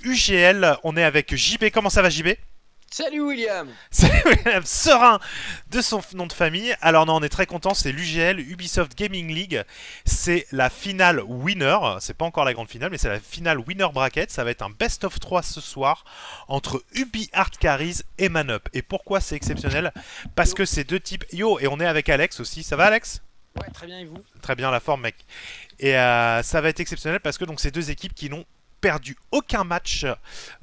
UGL. On est avec JB. Comment ça va, JB? Salut William. C'est William serein de son nom de famille. Alors non, on est très content, c'est l'UGL, Ubisoft Gaming League. C'est la finale winner, c'est pas encore la grande finale, mais c'est la finale winner bracket. Ça va être un best of 3 ce soir entre Ubi Art Carries et Manup. Et pourquoi c'est exceptionnel? Parce que c'est deux types... Yo, et on est avec Alex aussi, ça va Alex? Ouais, très bien, et vous? Très bien, la forme mec. Et ça va être exceptionnel parce que donc c'est deux équipes qui n'ont perdu aucun match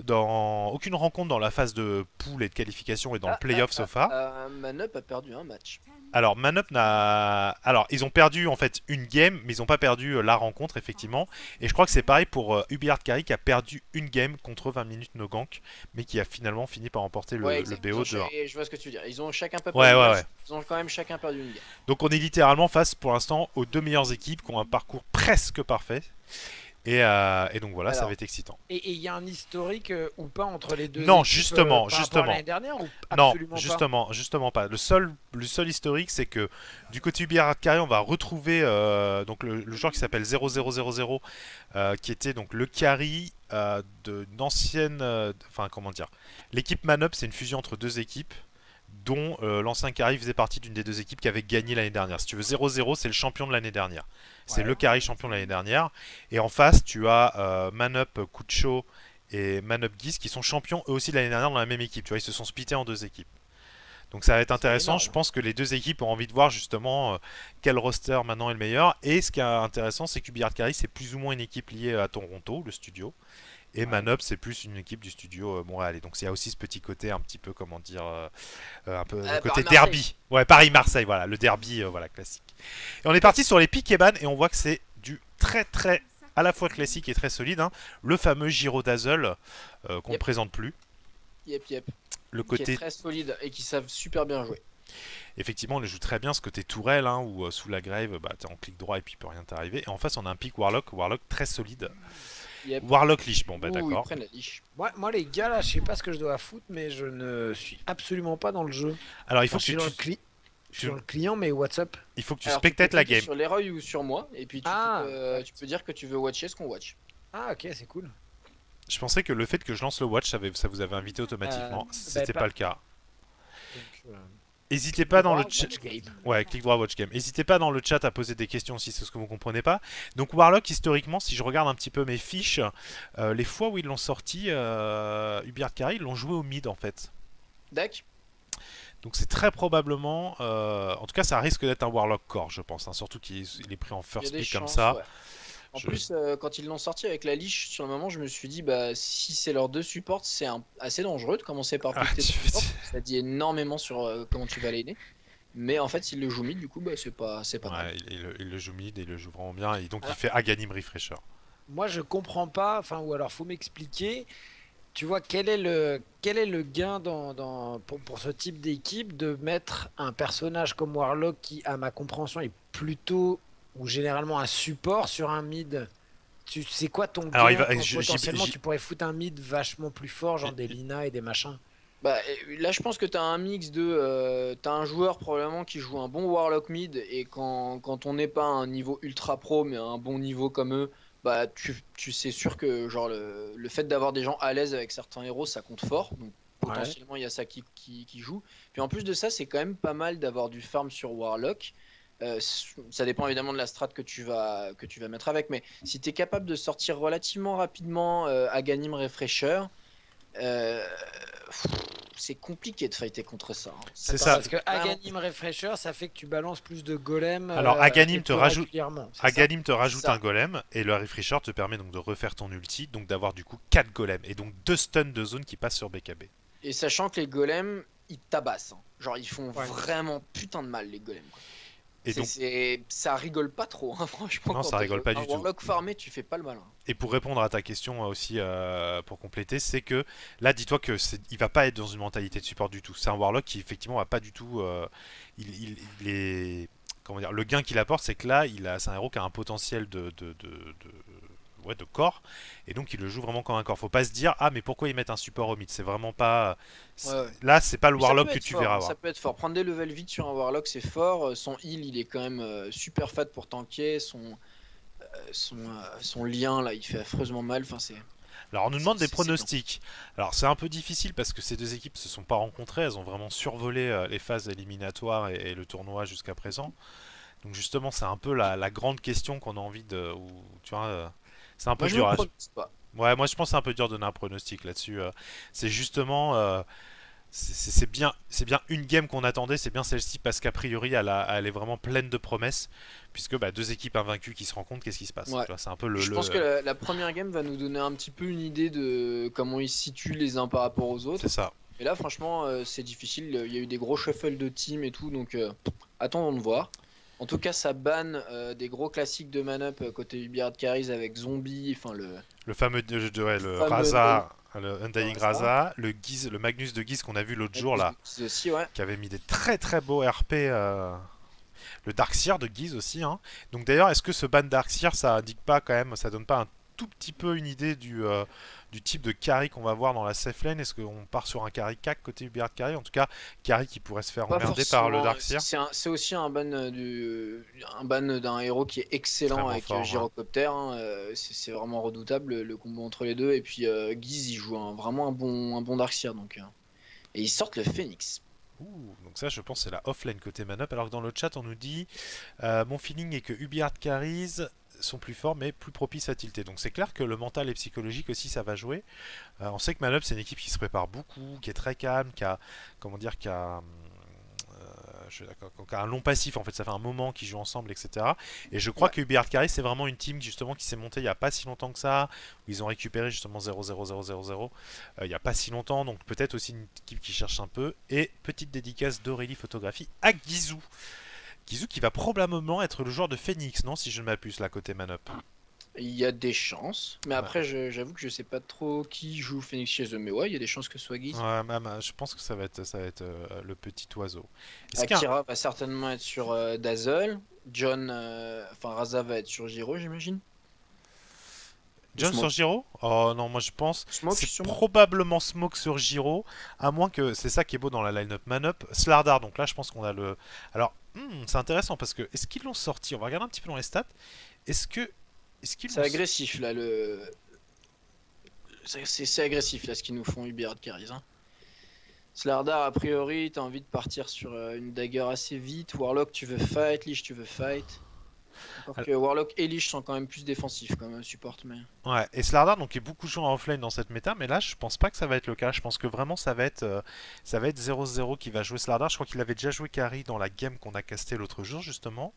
dans aucune rencontre dans la phase de poule et de qualification et dans le playoff so far. Manup a perdu un match. Alors Manup n'a... Alors ils ont perdu en fait une game, mais ils n'ont pas perdu la rencontre effectivement. Et je crois que c'est pareil pour Ubi Art Carry qui a perdu une game contre 20 minutes no gank, mais qui a finalement fini par remporter le BO de 1. Je vois ce que tu veux dire. Ils ont chacun pas perdu ouais. Ils ont quand même chacun perdu une game. Donc on est littéralement face pour l'instant aux deux meilleures équipes qui ont un parcours presque parfait. Et donc voilà, alors, ça va être excitant. Et il y a un historique ou pas entre les deux? Non, équipes, justement. L'année dernière ou non, justement pas. Le seul historique, c'est que du côté Ubi Art Carry, on va retrouver donc le joueur qui s'appelle 0000, qui était donc le carry d'une ancienne, enfin comment dire, l'équipe Manup, c'est une fusion entre deux équipes, dont l'ancien carry faisait partie d'une des deux équipes qui avait gagné l'année dernière. Si tu veux, 0-0, c'est le champion de l'année dernière. C'est le carry champion de l'année dernière. Et en face, tu as Manup Kucho et Manup Giz qui sont champions eux aussi de l'année dernière dans la même équipe. Tu vois, ils se sont splittés en deux équipes. Donc ça va être intéressant. Je pense que les deux équipes ont envie de voir justement quel roster maintenant est le meilleur. Et ce qui est intéressant, c'est qu'Ubi Art Carry, c'est plus ou moins une équipe liée à Toronto, le studio. Et Manup, c'est plus une équipe du studio Montréal. Et donc, il y a aussi ce petit côté un petit peu, comment dire, un peu le côté derby. Ouais, Paris-Marseille, voilà, le derby voilà, classique. Et on est parti sur les pick et ban et on voit que c'est du très à la fois classique et très solide. Hein. Le fameux Giro Dazzle qu'on ne présente plus. Yep. Le côté qui est très solide et qui savent super bien jouer. Effectivement, on le joue très bien, ce côté tourelle, hein, où sous la grave, bah, t'es en clic droit et puis il peut rien t'arriver. Et en face, on a un pick Warlock très solide. Yep. Warlock Lich, bon bah d'accord. Moi les gars là, je sais pas ce que je dois foutre, mais je ne suis absolument pas dans le jeu. Alors il faut que je suis dans le client, mais what's up? Il faut que tu spectates la game. Sur Leroy ou sur moi, et puis tu peux dire que tu veux watcher ce qu'on watch. Ah ok, c'est cool. Je pensais que le fait que je lance le watch, ça vous avait invité automatiquement. C'était pas le cas. N'hésitez pas dans le chat. Ouais, clic droit watch game. N'hésitez pas dans le chat à poser des questions si c'est ce que vous comprenez pas. Donc Warlock, historiquement, si je regarde un petit peu mes fiches, les fois où ils l'ont sorti, Ubi Art Carry, ils l'ont joué au mid en fait. D'accord. Donc c'est très probablement, en tout cas ça risque d'être un Warlock core, je pense, hein, surtout qu'il est pris en first pick comme ça. Ouais. En plus, quand ils l'ont sorti avec la liche, sur le moment, je me suis dit, bah, si c'est leurs deux supports, c'est assez dangereux de commencer par piquer supports. Ça dit énormément sur comment tu vas l'aider. Mais en fait, s'il le joue mid, du coup, bah, c'est pas mal. Il le joue mid et il le joue vraiment bien. Et donc, il fait Aghanim Refresher. Moi, je comprends pas, enfin, ou alors faut m'expliquer. Tu vois, quel est le gain pour ce type d'équipe de mettre un personnage comme Warlock qui, à ma compréhension, est plutôt ou généralement un support sur un mid? Tu sais quoi ton gain potentiellement tu pourrais foutre un mid vachement plus fort, genre des Lina et des machins? Bah, là, je pense que tu as un mix de... tu as un joueur probablement qui joue un bon Warlock mid, et quand on n'est pas à un niveau ultra pro, mais à un bon niveau comme eux, bah tu sais sûr que genre le fait d'avoir des gens à l'aise avec certains héros, ça compte fort. Donc potentiellement, il y a ça qui joue. Puis en plus de ça, c'est quand même pas mal d'avoir du farm sur Warlock. Ça dépend évidemment de la strat que tu vas mettre avec, mais si tu es capable de sortir relativement rapidement Aghanim Refresher, c'est compliqué de fighter contre ça. Hein. C'est ça. Parce que Aghanim Refresher, ça fait que tu balances plus de golems. Alors Aghanim te rajoute un golem, et le Refresher te permet donc de refaire ton ulti, donc d'avoir du coup 4 golems, et donc 2 stuns de zone qui passent sur BKB. Et sachant que les golems, ils tabassent. Hein. Genre ils font vraiment putain de mal, les golems. Quoi. Et donc... ça rigole pas trop, hein, franchement. Non, ça rigole pas du tout. Warlock farmé, tu fais pas le malin. Et pour répondre à ta question aussi, pour compléter, c'est que là, dis-toi que il va pas être dans une mentalité de support du tout. C'est un Warlock qui effectivement va pas du tout. Il est, comment dire, le gain qu'il apporte, c'est que là, c'est un héros qui a un potentiel de corps, et donc il le joue vraiment comme un corps. Faut pas se dire mais pourquoi ils mettent un support au mid, c'est vraiment pas là, c'est pas le Warlock que tu verras avoir. Ça peut être fort, prendre des levels vite sur un Warlock, c'est fort. Son heal, il est quand même super fat pour tanker. Son lien là, il fait affreusement mal. Enfin, c'est Alors on nous demande des C'est bien. pronostics. Alors c'est un peu difficile parce que ces deux équipes se sont pas rencontrées, elles ont vraiment survolé les phases éliminatoires et le tournoi jusqu'à présent. Donc justement c'est un peu la grande question qu'on a envie de... tu vois, c'est un peu Moi, je me dur à... prononce pas. Ouais, moi je pense que c'est un peu dur de donner un pronostic là-dessus. C'est justement... c'est bien une game qu'on attendait, c'est bien celle-ci parce qu'a priori elle est vraiment pleine de promesses puisque bah, deux équipes invaincues qui se rencontrent, qu'est-ce qui se passe? Ouais. Tu vois, c'est un peu Je pense que la première game va nous donner un petit peu une idée de comment ils se situent les uns par rapport aux c'est autres. ça. Et là, franchement, c'est difficile. Il y a eu des gros shuffles de team et tout, donc attendons de voir. En tout cas, ça banne des gros classiques de man-up côté Ubisoft Carries avec Zombie, enfin Le fameux ouais, le fameux Raza, le Undying Raza. Raza, le Guise, le Magnus de Guise qu'on a vu l'autre jour là, Guise aussi, ouais. qui avait mis des très très beaux RP. Le Darkseer de Guise aussi. Hein. Donc d'ailleurs, est-ce que ce ban Darkseer, ça indique pas quand même, ça donne pas un tout petit peu une idée du type de carry qu'on va voir dans la safe lane? Est-ce qu'on part sur un carry cac côté Ubisoft carry? En tout cas, carry qui pourrait se faire Pas emmerder par le forcément. Darkseer. C'est aussi un ban d'un héros qui est excellent Extrêmement avec fort, ouais. Gyrocopter. Hein, c'est vraiment redoutable le combo entre les deux. Et puis Guise, il joue vraiment un bon Darkseer. Donc, et ils sortent le Phoenix. Ouh, donc ça, je pense, c'est la offlane côté man-up. Alors que dans le chat, on nous dit mon feeling est que Ubisoft carries sont plus forts mais plus propices à tilter. Donc c'est clair que le mental et psychologique aussi ça va jouer. On sait que Man-Up c'est une équipe qui se prépare beaucoup, qui est très calme, qui a comment dire, qui a un long passif en fait, ça fait un moment qu'ils jouent ensemble, etc. Et je crois Ouais. que Ubisoft Carry c'est vraiment une team justement qui s'est montée il n'y a pas si longtemps que ça, où ils ont récupéré justement 0-0-0-0-0 il n'y a pas si longtemps, donc peut-être aussi une équipe qui cherche un peu. Et petite dédicace d'Aurélie Photographie à Guizou. Guizou qui va probablement être le joueur de Phoenix, non, si je ne m'abuse, là, côté Man-Up. Il y a des chances. Mais Ouais. après, j'avoue que je sais pas trop qui joue Phoenix chez eux. Mais ouais, il y a des chances que ce soit Guise. Ouais, je pense que ça va être le petit oiseau. Est-ce qu'un Akira va certainement être sur Dazzle. John, enfin Raza va être sur Giro, j'imagine. John sur Smoke. Giro? Oh non, moi je pense Smoke, c'est sûrement. probablement Smoke sur Giro, à moins que c'est ça qui est beau dans la line-up Man-Up. Slardar, donc là je pense qu'on a le... Alors, c'est intéressant parce que est-ce qu'ils l'ont sorti? On va regarder un petit peu dans les stats. Est-ce que... Est-ce qu'ils C'est l'ont... agressif là, c'est agressif là ce qu'ils nous font Ubisoft Carries. Hein. Slardar, a priori, t'as envie de partir sur une dagger assez vite. Warlock, tu veux fight. Lich, tu veux fight. Encore que Warlock et Lich sont quand même plus défensifs comme support. Mais... Ouais, et Slardar donc est beaucoup joué en offlane dans cette méta, mais là je pense pas que ça va être le cas. Je pense que vraiment ça va être 0-0 qui va jouer Slardar. Je crois qu'il avait déjà joué carry dans la game qu'on a casté l'autre jour justement.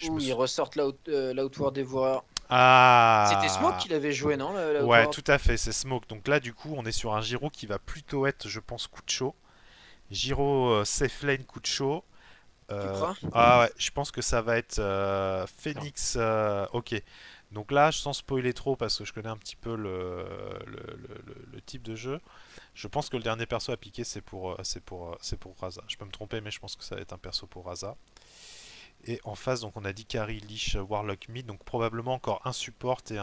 Ouh, ils ressortent l'Outward Dévoreur. Ah, C'était Smoke qui l'avait joué, non ouais, tout à fait, c'est Smoke. Donc là, du coup, on est sur un Giro qui va plutôt être, je pense, coup de chaud. Giro safe lane, coup de chaud. Tu crois? Ah ouais, je pense que ça va être Phoenix. Ok. Donc là, sans spoiler trop, parce que je connais un petit peu le type de jeu, je pense que le dernier perso à piquer, c'est pour Raza. Je peux me tromper, mais je pense que ça va être un perso pour Raza. Et en face, donc on a dit Carry, Lich, Warlock mid, donc probablement encore un support et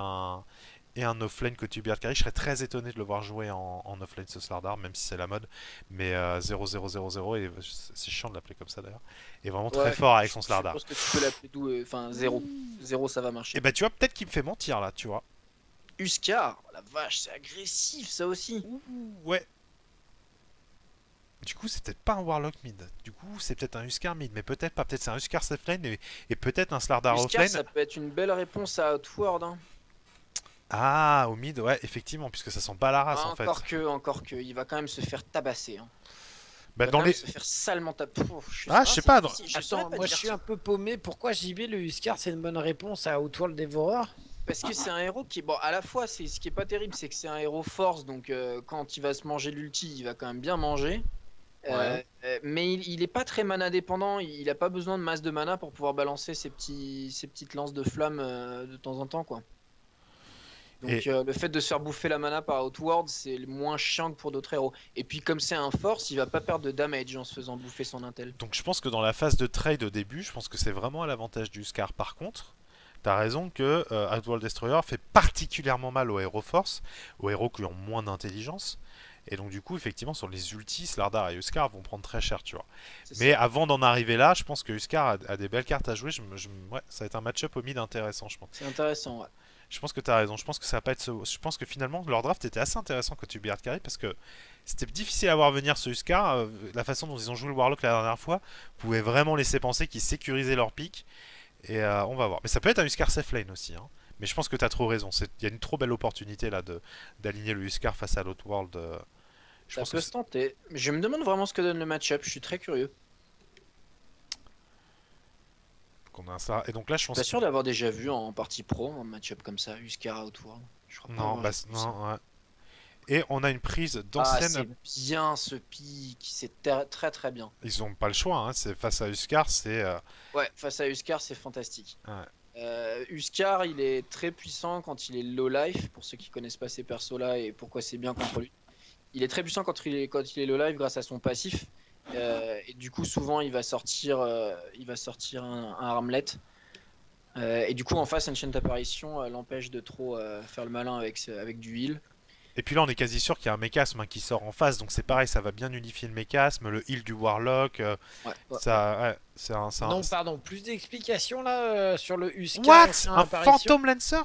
un offlane côté Ubisoft Carry. Je serais très étonné de le voir jouer en offlane ce Slardar, même si c'est la mode. Mais 0-0-0-0, et c'est chiant de l'appeler comme ça d'ailleurs, est vraiment très Ouais, fort avec son je Slardar. pense que tu peux l'appeler d'où, enfin 0. 0 ça va marcher. Et bah tu vois, peut-être qu'il me fait mentir là, tu vois. Huskar, la vache, c'est agressif ça aussi. Ouais. Du coup, c'est peut-être pas un Warlock mid. Du coup, c'est peut-être un Huskar mid, mais peut-être pas. Peut-être c'est un Huskar safe lane et peut-être un Slardar Huskar, offlane. ça peut être une belle réponse à Outward. Hein. Ah, au mid, ouais, effectivement, puisque ça sent pas la race en fait. Encore que, il va quand même se faire tabasser. Hein. Bah, Il va dans quand les... même se faire salement tabasser. Ah, je sais pas. Attends, moi je suis un peu paumé. Pourquoi JB le Huskar c'est une bonne réponse à Outworld Dévoreur? Parce que c'est un héros qui est bon. À la fois, c'est ce qui est pas terrible, c'est que c'est un héros force, donc quand il va se manger l'ulti, il va quand même bien manger. Ouais. Mais il est pas très mana dépendant. Il a pas besoin de masse de mana pour pouvoir balancer ses petites lances de flammes de temps en temps, quoi. Donc le fait de se faire bouffer la mana par Outward, c'est moins chiant que pour d'autres héros. Et puis comme c'est un force, il va pas perdre de damage en se faisant bouffer son intel. Donc je pense que dans la phase de trade au début, je pense que c'est vraiment à l'avantage du Scar. Par contre, t'as raison que Outworld Destroyer fait particulièrement mal aux héros force, aux héros qui ont moins d'intelligence. Et donc du coup, effectivement, sur les ultis, Slardar et Huskar vont prendre très cher, tu vois. Mais Ça. avant d'en arriver là, je pense que Huskar a des belles cartes à jouer. Ouais, ça va être un match-up au mid intéressant, je pense. C'est intéressant, ouais. Je pense que t'as raison. Je pense que ça va pas être je pense que finalement leur draft était assez intéressant quand tu Ubiart Carry parce que c'était difficile à voir venir ce Huskar. La façon dont ils ont joué le Warlock la dernière fois pouvait vraiment laisser penser qu'ils sécurisaient leur pick. Et on va voir. Mais ça peut être un Huskar safe lane aussi. Hein. Mais je pense que t'as trop raison. Il y a une trop belle opportunité là d'aligner le Huskar face à l'autre world. Je Ça pense peut que se tenter. Je me demande vraiment ce que donne le match-up. Je suis très curieux. qu'on a ça. Et donc là, je pense. Pas sûr d'avoir déjà vu en partie pro un match-up comme ça, Huskar Outworld. Je crois pas Non, avoir bah vu ça. non. Ouais. Et on a une prise Ah, d'ancienne. c'est bien ce pic, c'est très très bien. Ils ont pas le choix. Hein. C'est face à Huskar, c'est. Ouais, face à Huskar, c'est fantastique. Ouais. Huskar, il est très puissant quand il est low life, pour ceux qui connaissent pas ces persos-là et pourquoi c'est bien contre lui. Il est très puissant quand il est low life grâce à son passif. Et du coup, souvent, il va sortir un armlet. Et du coup, en face, Ancient Apparition l'empêche de trop faire le malin avec du heal. Et puis là, on est quasi sûr qu'il y a un mécasme hein, qui sort en face, donc c'est pareil, ça va bien unifier le mécasme, le heal du Warlock. Ça, ouais, c'est un. Non, pardon, plus d'explications là sur le Huskar. What? Un apparition. Phantom Lancer?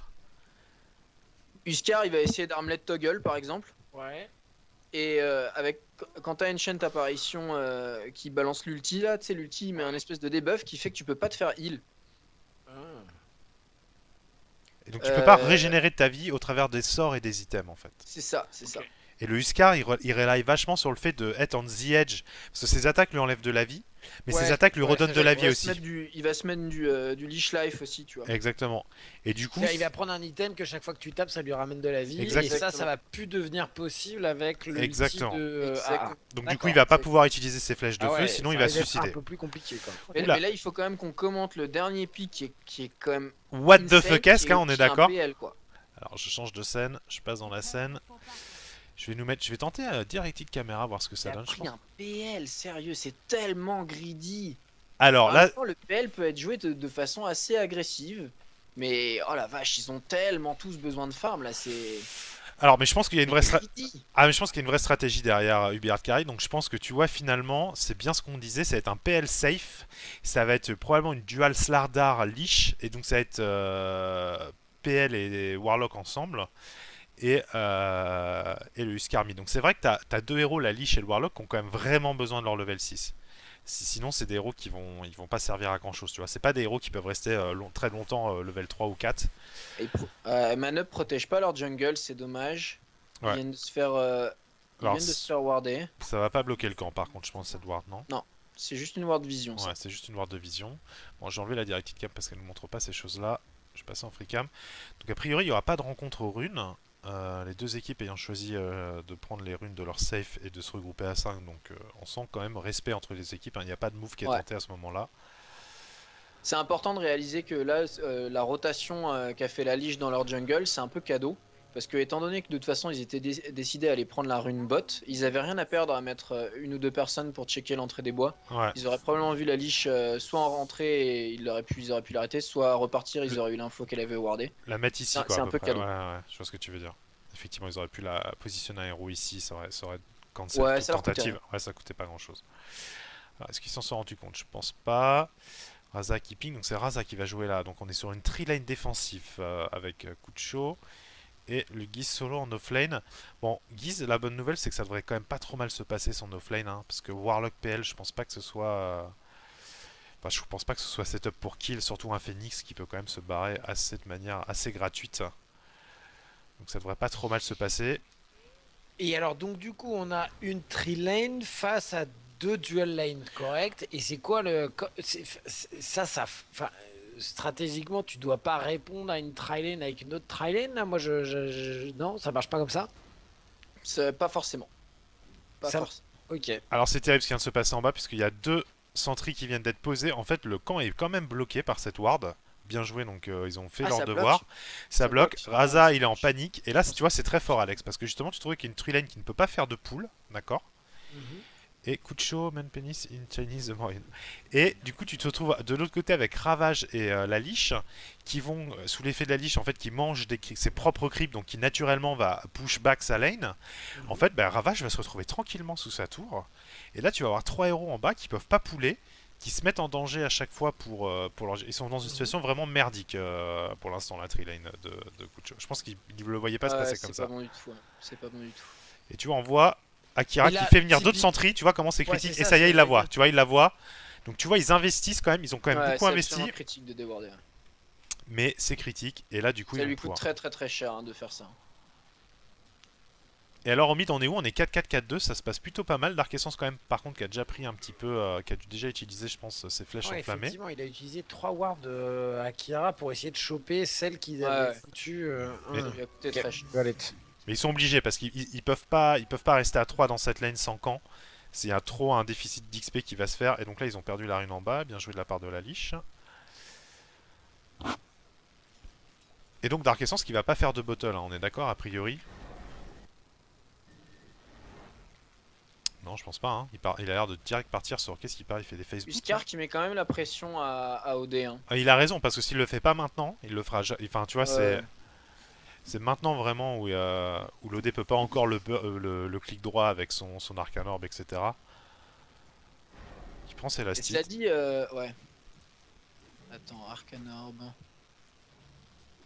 Huskar, il va essayer d'armlet toggle par exemple. Ouais. Et quand t'as Ancient Apparition qui balance l'ulti là, tu sais, l'ulti il met un espèce de debuff qui fait que tu peux pas te faire heal. Et donc tu peux pas régénérer ta vie au travers des sorts et des items en fait. C'est ça, c'est ça. Et le Huskar, il rely vachement sur le fait d'être on the edge. Parce que ses attaques lui enlèvent de la vie, mais ses attaques lui redonnent de la vie aussi. Il va se mettre du leash life aussi, tu vois. Exactement. Et du coup, il va prendre un item que chaque fois que tu tapes, ça lui ramène de la vie. Exactement. Et ça va plus devenir possible avec le Exactement. de donc du coup, il va pas pouvoir utiliser ses flèches de feu, sinon il va se C'est suicider. un peu plus compliqué quoi. Mais là, il faut quand même qu'on commente le dernier pick qui est quand même. What the insane, fuck est-ce qu'on est d'accord? PL, quoi. Alors je change de scène, je passe dans la scène. Je vais tenter Directed Camera, voir ce que ça Il a donne. Je pris pense. un PL, sérieux, c'est tellement greedy. Alors là, Le PL peut être joué de façon assez agressive, mais oh la vache, ils ont tellement tous besoin de farm là, c'est. alors mais je pense qu'il y a une vraie greedy. mais je pense qu'il y a une vraie stratégie derrière Ubiart Carry. Donc je pense que tu vois finalement, c'est bien ce qu'on disait, ça va être un PL safe. Ça va être probablement une dual Slardar Leash et donc ça va être PL et Warlock ensemble. Et le Huskar mid. Donc c'est vrai que t'as deux héros, la Leash et le Warlock, qui ont quand même vraiment besoin de leur level 6. Sinon, c'est des héros qui vont pas servir à grand chose. Tu vois, c'est pas des héros qui peuvent rester très longtemps level 3 ou 4. Manup protège pas leur jungle, c'est dommage. Ouais. Ils viennent de se faire warder. Ça va pas bloquer le camp par contre, je pense, cette ward, non? Non, c'est juste une ward vision. Ouais, c'est juste une ward de vision. Bon, j'ai enlevé la directed cam parce qu'elle ne montre pas ces choses-là. Je passe en free cam. Donc a priori, il n'y aura pas de rencontre aux runes. Les deux équipes ayant choisi de prendre les runes de leur safe et de se regrouper à 5, donc on sent quand même respect entre les équipes, hein. Il n'y a pas de move qui est tenté à ce moment-là. C'est important de réaliser que là, la rotation qu'a fait la Liche dans leur jungle, c'est un peu cadeau. Parce que étant donné que de toute façon ils étaient décidés à aller prendre la rune bot, ils avaient rien à perdre à mettre une ou deux personnes pour checker l'entrée des bois. Ouais. Ils auraient probablement vu la Liche soit en rentrée et ils auraient pu l'arrêter, soit repartir, ils auraient eu l'info qu'elle avait wardé. La mettre ici, quoi. C'est un peu près. cadeau. Ouais, je vois ce que tu veux dire. Effectivement, ils auraient pu la positionner un héros ici, ça aurait cancel toute tentative. Ouais, ça coûtait pas grand chose. Est-ce qu'ils s'en sont rendus compte? Je pense pas. Raza qui ping, donc c'est Raza qui va jouer là. Donc on est sur une tri-lane défensif avec Kucho. Et le Guise solo en offlane. Bon, Guise, la bonne nouvelle, c'est que ça devrait quand même pas trop mal se passer son offlane. Hein, parce que Warlock PL, je pense pas que ce soit. Enfin, je pense pas que ce soit setup pour kill. Surtout un Phoenix qui peut quand même se barrer de manière assez gratuite. Donc ça devrait pas trop mal se passer. Et alors, donc du coup, on a une tri-lane face à deux dual lane, correct? Et c'est quoi le. Enfin, stratégiquement, tu dois pas répondre à une tri-lane avec une autre tri-lane là? Moi, non, ça marche pas comme ça? Pas forcément. Ok. Alors c'est terrible ce qui vient de se passer en bas, puisqu'il y a deux sentries qui viennent d'être posées. En fait, le camp est quand même bloqué par cette ward. Bien joué, donc ils ont fait leur devoir. Ça bloque. Raza, il est en panique. Et là, tu vois, c'est très fort, Alex, parce que justement, tu trouvais qu'il y a une tri-lane qui ne peut pas faire de pool, d'accord? Et Kucho, Man Penis in Chinese the Marine. Et du coup, tu te retrouves de l'autre côté avec Ravage et la Liche, qui vont, sous l'effet de la Liche, en fait, qui mangent ses propres creeps, donc qui naturellement va push back sa lane. En fait, Ravage va se retrouver tranquillement sous sa tour. Et là, tu vas avoir trois héros en bas qui peuvent pas pouler, qui se mettent en danger à chaque fois pour leur... Ils sont dans une situation vraiment merdique pour l'instant, la tree-lane de Kucho. Je pense qu'ils ne le voyaient pas se passer comme C'est ça. pas bon du tout. C'est pas bon du tout. Et tu vois, on voit Akira Et là, qui fait venir typique- d'autres sentries, tu vois comment c'est Ouais, critique. c'est Et ça, ça y est, c'est il la vrai voit. que- Tu vois, il la voit. Donc tu vois, ils investissent quand même, ils ont quand même Ouais, beaucoup c'est investi, absolument critique de déborder. mais c'est critique. Et là, du coup, Ça ils lui vont coûte pouvoir. très très très cher de faire ça. Et alors, au mid, on est où? On est 4-4-4-2, ça se passe plutôt pas mal. Dark Essence, quand même, par contre, qui a déjà pris un petit peu, qui a déjà utilisé, je pense, ses flèches Ouais, enflammées. effectivement, il a utilisé 3 wards de Akira pour essayer de choper celle qu'ils avaient Ouais. foutu. Mais- Ça lui a coûté Ok. très cher. Galette. Mais ils sont obligés parce qu'ils peuvent pas rester à 3 dans cette lane sans camp. Il y a trop un déficit d'XP qui va se faire. Et donc là, ils ont perdu la rune en bas. Bien joué de la part de la liche. Et donc Dark Essence qui va pas faire de bottle, hein, on est d'accord a priori. Non, je pense pas. Hein. Il a l'air de direct partir sur qu'est-ce qu'il part. Il fait des Facebook. Huskar qui met quand même la pression à OD. Hein. Il a raison parce que s'il le fait pas maintenant, il le fera. Enfin, tu vois, c'est maintenant vraiment où l'OD peut pas encore le clic droit avec son Arcane Orb, etc. Il prend ses Et élastiques. cela dit, ouais. Attends, Arcane Orb.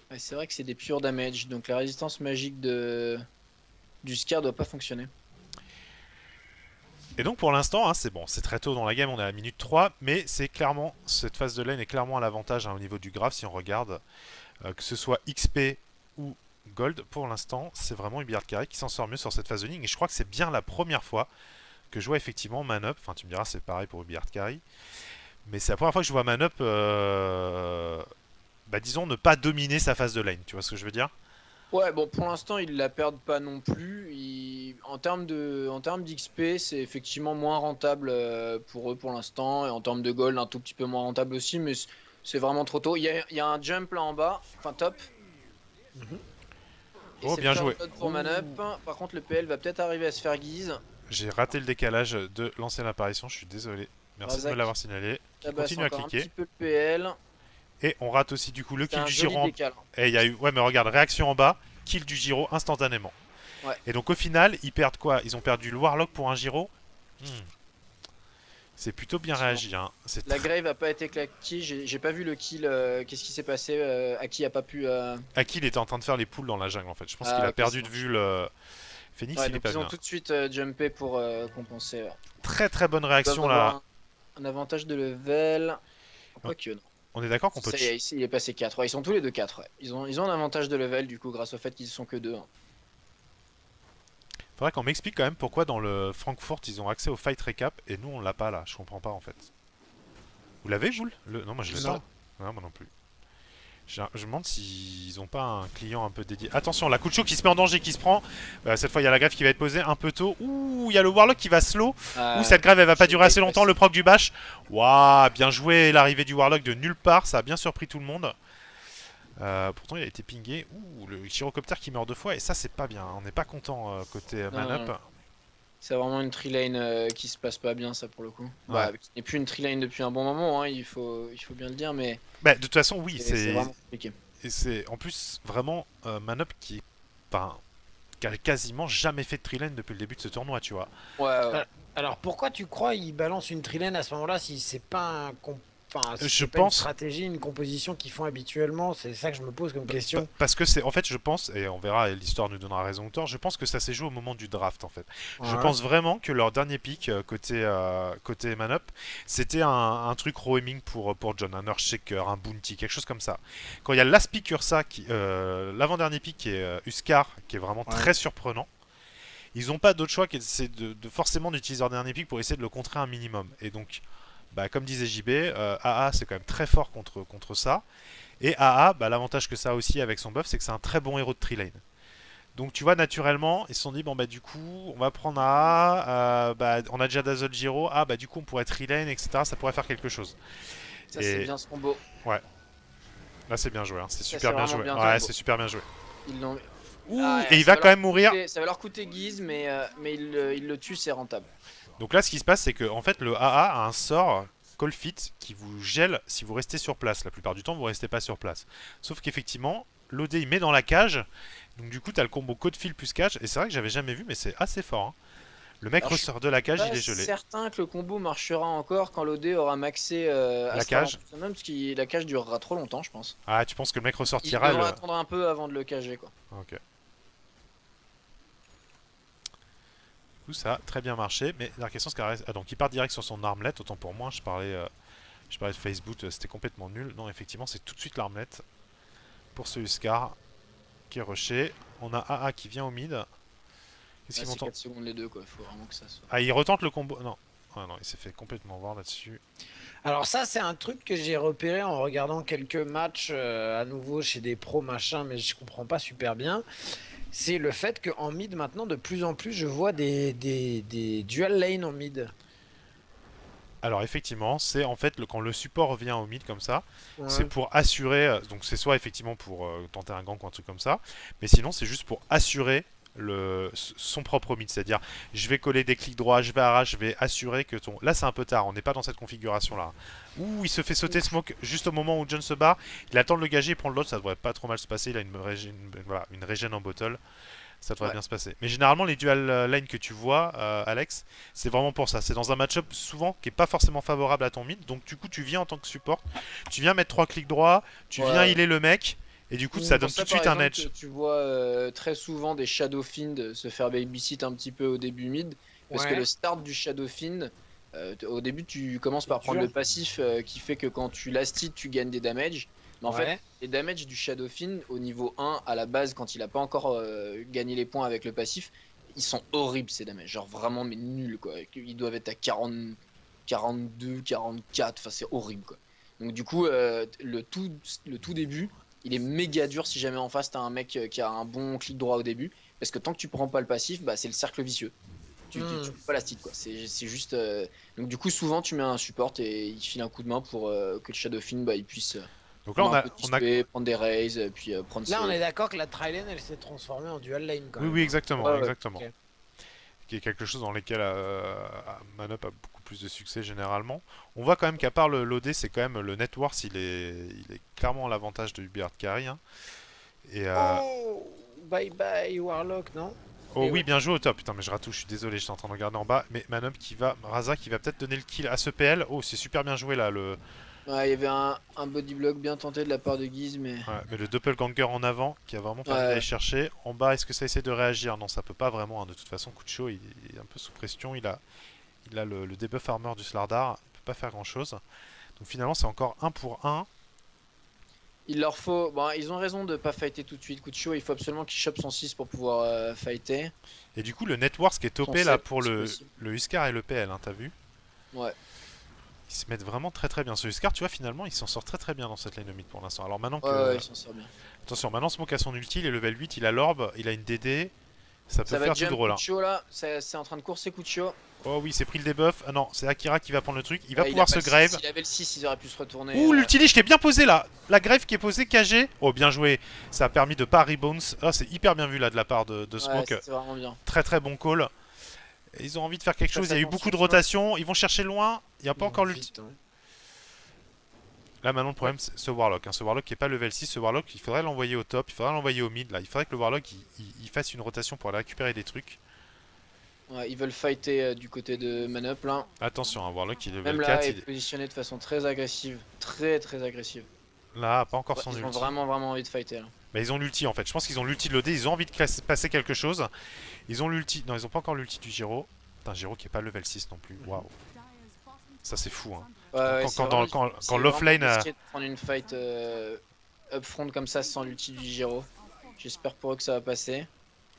Ouais, c'est vrai que c'est des pure damage, donc la résistance magique du Scar doit pas fonctionner. Et donc pour l'instant, hein, c'est bon, c'est très tôt dans la game, on est à la minute 3, mais c'est clairement, cette phase de lane est clairement à l'avantage hein, au niveau du graphe si on regarde, que ce soit XP ou Gold, pour l'instant, c'est vraiment Ubiard Carry qui s'en sort mieux sur cette phase de ligne, et je crois que c'est bien la première fois que je vois effectivement Man-Up, enfin tu me diras c'est pareil pour Ubiard Carry, mais c'est la première fois que je vois Man-Up, bah, disons, ne pas dominer sa phase de lane, tu vois ce que je veux dire? Ouais, bon, pour l'instant, ils la perdent pas non plus. En termes d'XP, c'est effectivement moins rentable pour eux pour l'instant. Et en termes de gold, un tout petit peu moins rentable aussi, mais c'est vraiment trop tôt. Il y a un jump là en bas, enfin top. Et Oh, c'est bien le turn joué. mode pour Man-Up. Par contre, le PL va peut-être arriver à se faire guise. J'ai raté le décalage de l'ancienne apparition, je suis désolé. Merci de me Razak l'avoir signalé. Qui tabasse continue à encore un cliquer. petit peu le PL. Et on rate aussi du coup le C'est kill un du joli Giro. décal. Et il y a eu, ouais mais regarde, réaction en bas, kill du Giro instantanément. Ouais. Et donc au final, ils perdent quoi? Ils ont perdu le Warlock pour un Giro. C'est plutôt bien réagi. Hein. La Grave a pas été claquée, j'ai pas vu le kill. Qu'est-ce qui s'est passé? Aki a pas pu. Aki il était en train de faire les poules dans la jungle en fait. Je pense Ah, qu'il a ok, perdu ça de marche. vue le Phoenix, Ouais, il est donc pas ils ont bien. tout de suite jumpé pour compenser. Très très bonne Ils réaction doivent là. avoir un avantage de level. Quoique, non. On est d'accord qu'on peut. Ça y est, il est passé 4. Ouais, ils sont tous les deux 4. Ouais. Ils ont un avantage de level du coup grâce au fait qu'ils sont que 2. Hein. Faudrait qu'on m'explique quand même pourquoi dans le Frankfurt ils ont accès au fight recap et nous on l'a pas là. Je comprends pas en fait. Vous l'avez vous Non, moi je l'ai Non. pas. Non, moi non plus. Je me demande s'ils ont pas un client un peu dédié. Attention, la Kucho qui se met en danger, qui se prend. Cette fois, il y a la grève qui va être posée un peu tôt. Ouh, il y a le Warlock qui va slow. Ouh, cette grève, elle va pas durer assez longtemps. Le proc du bash. Waouh, bien joué. L'arrivée du Warlock de nulle part. Ça a bien surpris tout le monde. Pourtant, il a été pingé. Ouh, le gyrocoptère qui meurt 2 fois. Et ça, c'est pas bien. On n'est pas content côté Man-Up. C'est vraiment une tree lane qui se passe pas bien, ça pour le coup. Bah, qui n'est plus une tree lane depuis un bon moment, hein, il faut bien le dire, mais. Bah, de toute façon, oui, c'est vraiment compliqué. Et c'est en plus vraiment Man-Up qui est. Enfin, qui a quasiment jamais fait de tree lane depuis le début de ce tournoi, tu vois. Ouais. Alors pourquoi tu crois il balance une trilène à ce moment-là si c'est pas un si Je c'est pas une pense- stratégie, une composition qu'ils font habituellement? C'est ça que je me pose comme question. Parce que c'est. En fait, je pense, et on verra, et l'histoire nous donnera raison ou tort, je pense que ça s'est joué au moment du draft en fait. Je Ouais. pense vraiment que leur dernier pick côté Man-Up, c'était un truc roaming pour John, un Earthshaker, un Bounty, quelque chose comme ça. Quand il y a last pick Ursa, l'avant-dernier pick qui est Huskar, qui est vraiment Ouais. très surprenant, ils n'ont pas d'autre choix que de forcément d'utiliser leur dernier pick pour essayer de le contrer un minimum. Et donc, bah, comme disait JB, AA c'est quand même très fort contre ça. Et AA, bah, l'avantage que ça a aussi avec son buff, c'est que c'est un très bon héros de tree lane. Donc tu vois, naturellement, ils se sont dit, bon bah du coup, on va prendre AA, bah, on a déjà Dazzle Giro, ah bah du coup on pourrait tree lane, etc. Ça pourrait faire quelque chose. Ça, Et- c'est bien ce combo. Là c'est bien joué, hein. C'est Ça, super c'est bien vraiment joué. bien Ouais, combo. c'est super bien joué. Ils l'ont. Ouh, Ah, et il ça va leur quand même mourir. Ça va leur coûter guise, mais il le tue, c'est rentable. Donc là, ce qui se passe, c'est que en fait, le AA a un sort Call Fit qui vous gèle si vous restez sur place. La plupart du temps, vous restez pas sur place. Sauf qu'effectivement, l'OD il met dans la cage. Donc du coup, tu as le combo Code Fill plus cage. Et c'est vrai que j'avais jamais vu, mais c'est assez fort. Hein. Le mec Alors, je ressort de la cage, Pas il est gelé. certain que le combo marchera encore quand l'OD aura maxé La cage. Même parce que la cage durera trop longtemps, je pense. Ah, tu penses que le mec Il ressortira devra attendre un peu avant de le cager, quoi. Ok. Du coup, ça a très bien marché, mais la question c'est qu'il reste... Ah, donc il part direct sur son armlet, autant pour moi, je parlais de Facebook, c'était complètement nul. Non, effectivement, c'est tout de suite l'armlet pour ce Huskar qui est rushé. On a AA qui vient au mid. Qu'est-ce Ouais, qu'ils vont c'est 4 secondes les deux, quoi. Faut vraiment que ça soit. Ah, il retente le combo. Non. Ah non, il s'est fait complètement voir là-dessus. Alors ça, c'est un truc que j'ai repéré en regardant quelques matchs à nouveau chez des pros machin, mais je comprends pas super bien. C'est le fait qu'en mid maintenant, de plus en plus, je vois des dual lane en mid. Alors effectivement, c'est en fait quand le support revient au mid comme ça, Ouais. c'est pour assurer, donc c'est soit effectivement pour tenter un gank ou un truc comme ça, mais sinon c'est juste pour assurer son propre mid, c'est-à-dire je vais coller des clics droits, je vais arracher, je vais assurer que ton... Là c'est un peu tard, on n'est pas dans cette configuration là. Ouh, il se fait sauter smoke juste au moment où John se barre, il attend de le gager, il prend l'autre, ça devrait pas trop mal se passer, il a une régène en bottle. Ça devrait bien se passer. Mais généralement, les dual lane que tu vois, Alex, c'est vraiment pour ça. C'est dans un match-up souvent qui est pas forcément favorable à ton mid. Donc du coup, tu viens en tant que support, tu viens mettre 3 clics droits, tu viens healer le mec, et du coup, ça donne tout de suite un edge. Tu vois très souvent des Shadow Fiend se faire babysit un petit peu au début mid. Parce que le start du Shadow Fiend, au début, tu commences par prendre le passif qui fait que quand tu last hit, tu gagnes des damages. Mais en fait, les damages du Shadow Fiend au niveau 1 à la base, quand il a pas encore gagné les points avec le passif, ils sont horribles ces damages. Genre vraiment, mais nuls quoi. Ils doivent être à 40, 42, 44, enfin c'est horrible quoi. Donc du coup, le tout début, il est méga dur si jamais en face t'as un mec qui a un bon clic droit au début. Parce que tant que tu prends pas le passif, bah, c'est le cercle vicieux. Tu peux pas la stick quoi. C'est juste. Donc du coup, souvent tu mets un support et il file un coup de main pour que le Shadow Fiend bah, il puisse. Donc là, on a prendre des raises, puis prendre. Là, on est d'accord que la tri-lane, elle s'est transformée en dual lane quand même. même. Oui, exactement, exactement. Okay. Qui est quelque chose dans lequel Manup a beaucoup plus de succès généralement. On voit quand même qu'à part l'OD, c'est quand même le network, il est clairement à l'avantage de UBR Carry. Hein. Et, Oh, bye bye Warlock, non? Oh oui, bien joué au top. Putain, mais je ratouche, je suis désolé, j'étais en train de regarder en bas. Mais Manup qui va, Raza qui va peut-être donner le kill à ce PL. Oh, c'est super bien joué là. Ouais, il y avait un body block bien tenté de la part de Guise, mais. Ouais, mais le doppelganger en avant qui a vraiment permis d'aller chercher. En bas, est-ce que ça essaie de réagir? Non, ça peut pas vraiment. Hein. De toute façon, Kucho, il est un peu sous pression. Il a le debuff armor du Slardar. Il peut pas faire grand chose. Donc finalement, c'est encore 1 pour 1. Il leur faut. Bon, ils ont raison de pas fighter tout de suite. Kucho, il faut absolument qu'il chope son 6 pour pouvoir fighter. Et du coup, le network qui est topé là pour le Huskar et le PL, hein, t'as vu? Ouais. Ils se mettent vraiment très très bien. Ce Huskar, tu vois, finalement, il s'en sort très très bien dans cette lane de mid pour l'instant. Alors maintenant que. Ouais, il s'en sort bien. Attention, maintenant Smoke a son ulti, il est level 8, il a l'orbe, il a une DD. Ça peut faire tout drôle. Kucho là, c'est en train de courser Kucho. Oh oui, c'est pris le debuff. Ah non, c'est Akira qui va prendre le truc. Il va pouvoir se grave. S'il avait le 6, il aurait pu se retourner. Ouh, l'utility, je t'ai bien posé là. La grève qui est posée, KG. Oh, bien joué. Ça a permis de pas rebounds. Ah, c'est hyper bien vu là de la part de Smoke. Ouais, c'est vraiment bien. Très très bon call. Ils ont envie de faire quelque chose. Il y a eu beaucoup de rotation. Ils vont chercher loin. Il n'y a pas encore l'ulti. Là maintenant le problème c'est ce Warlock. Hein. Ce Warlock qui est pas level 6. Ce Warlock, il faudrait l'envoyer au top. Il faudrait l'envoyer au mid. Là, il faudrait que le Warlock il fasse une rotation pour aller récupérer des trucs. Ouais, ils veulent fighter du côté de Manup là. Attention, un Warlock qui est level Même 4. Là, il est positionné de façon très agressive. Très agressive. Là, pas encore son ulti. Ils ont vraiment envie de fighter là. Bah, ils ont l'ulti en fait. Je pense qu'ils ont l'ulti de l'OD. Ils ont envie de passer quelque chose. Ils ont l'ulti. Non, ils ont pas encore l'ulti du Giro. Putain, Giro qui est pas level 6 non plus. Waouh. Ça c'est fou. Hein. Ouais, quand l'offlane. De prendre une fight upfront comme ça sans l'ulti du Giro. J'espère pour eux que ça va passer.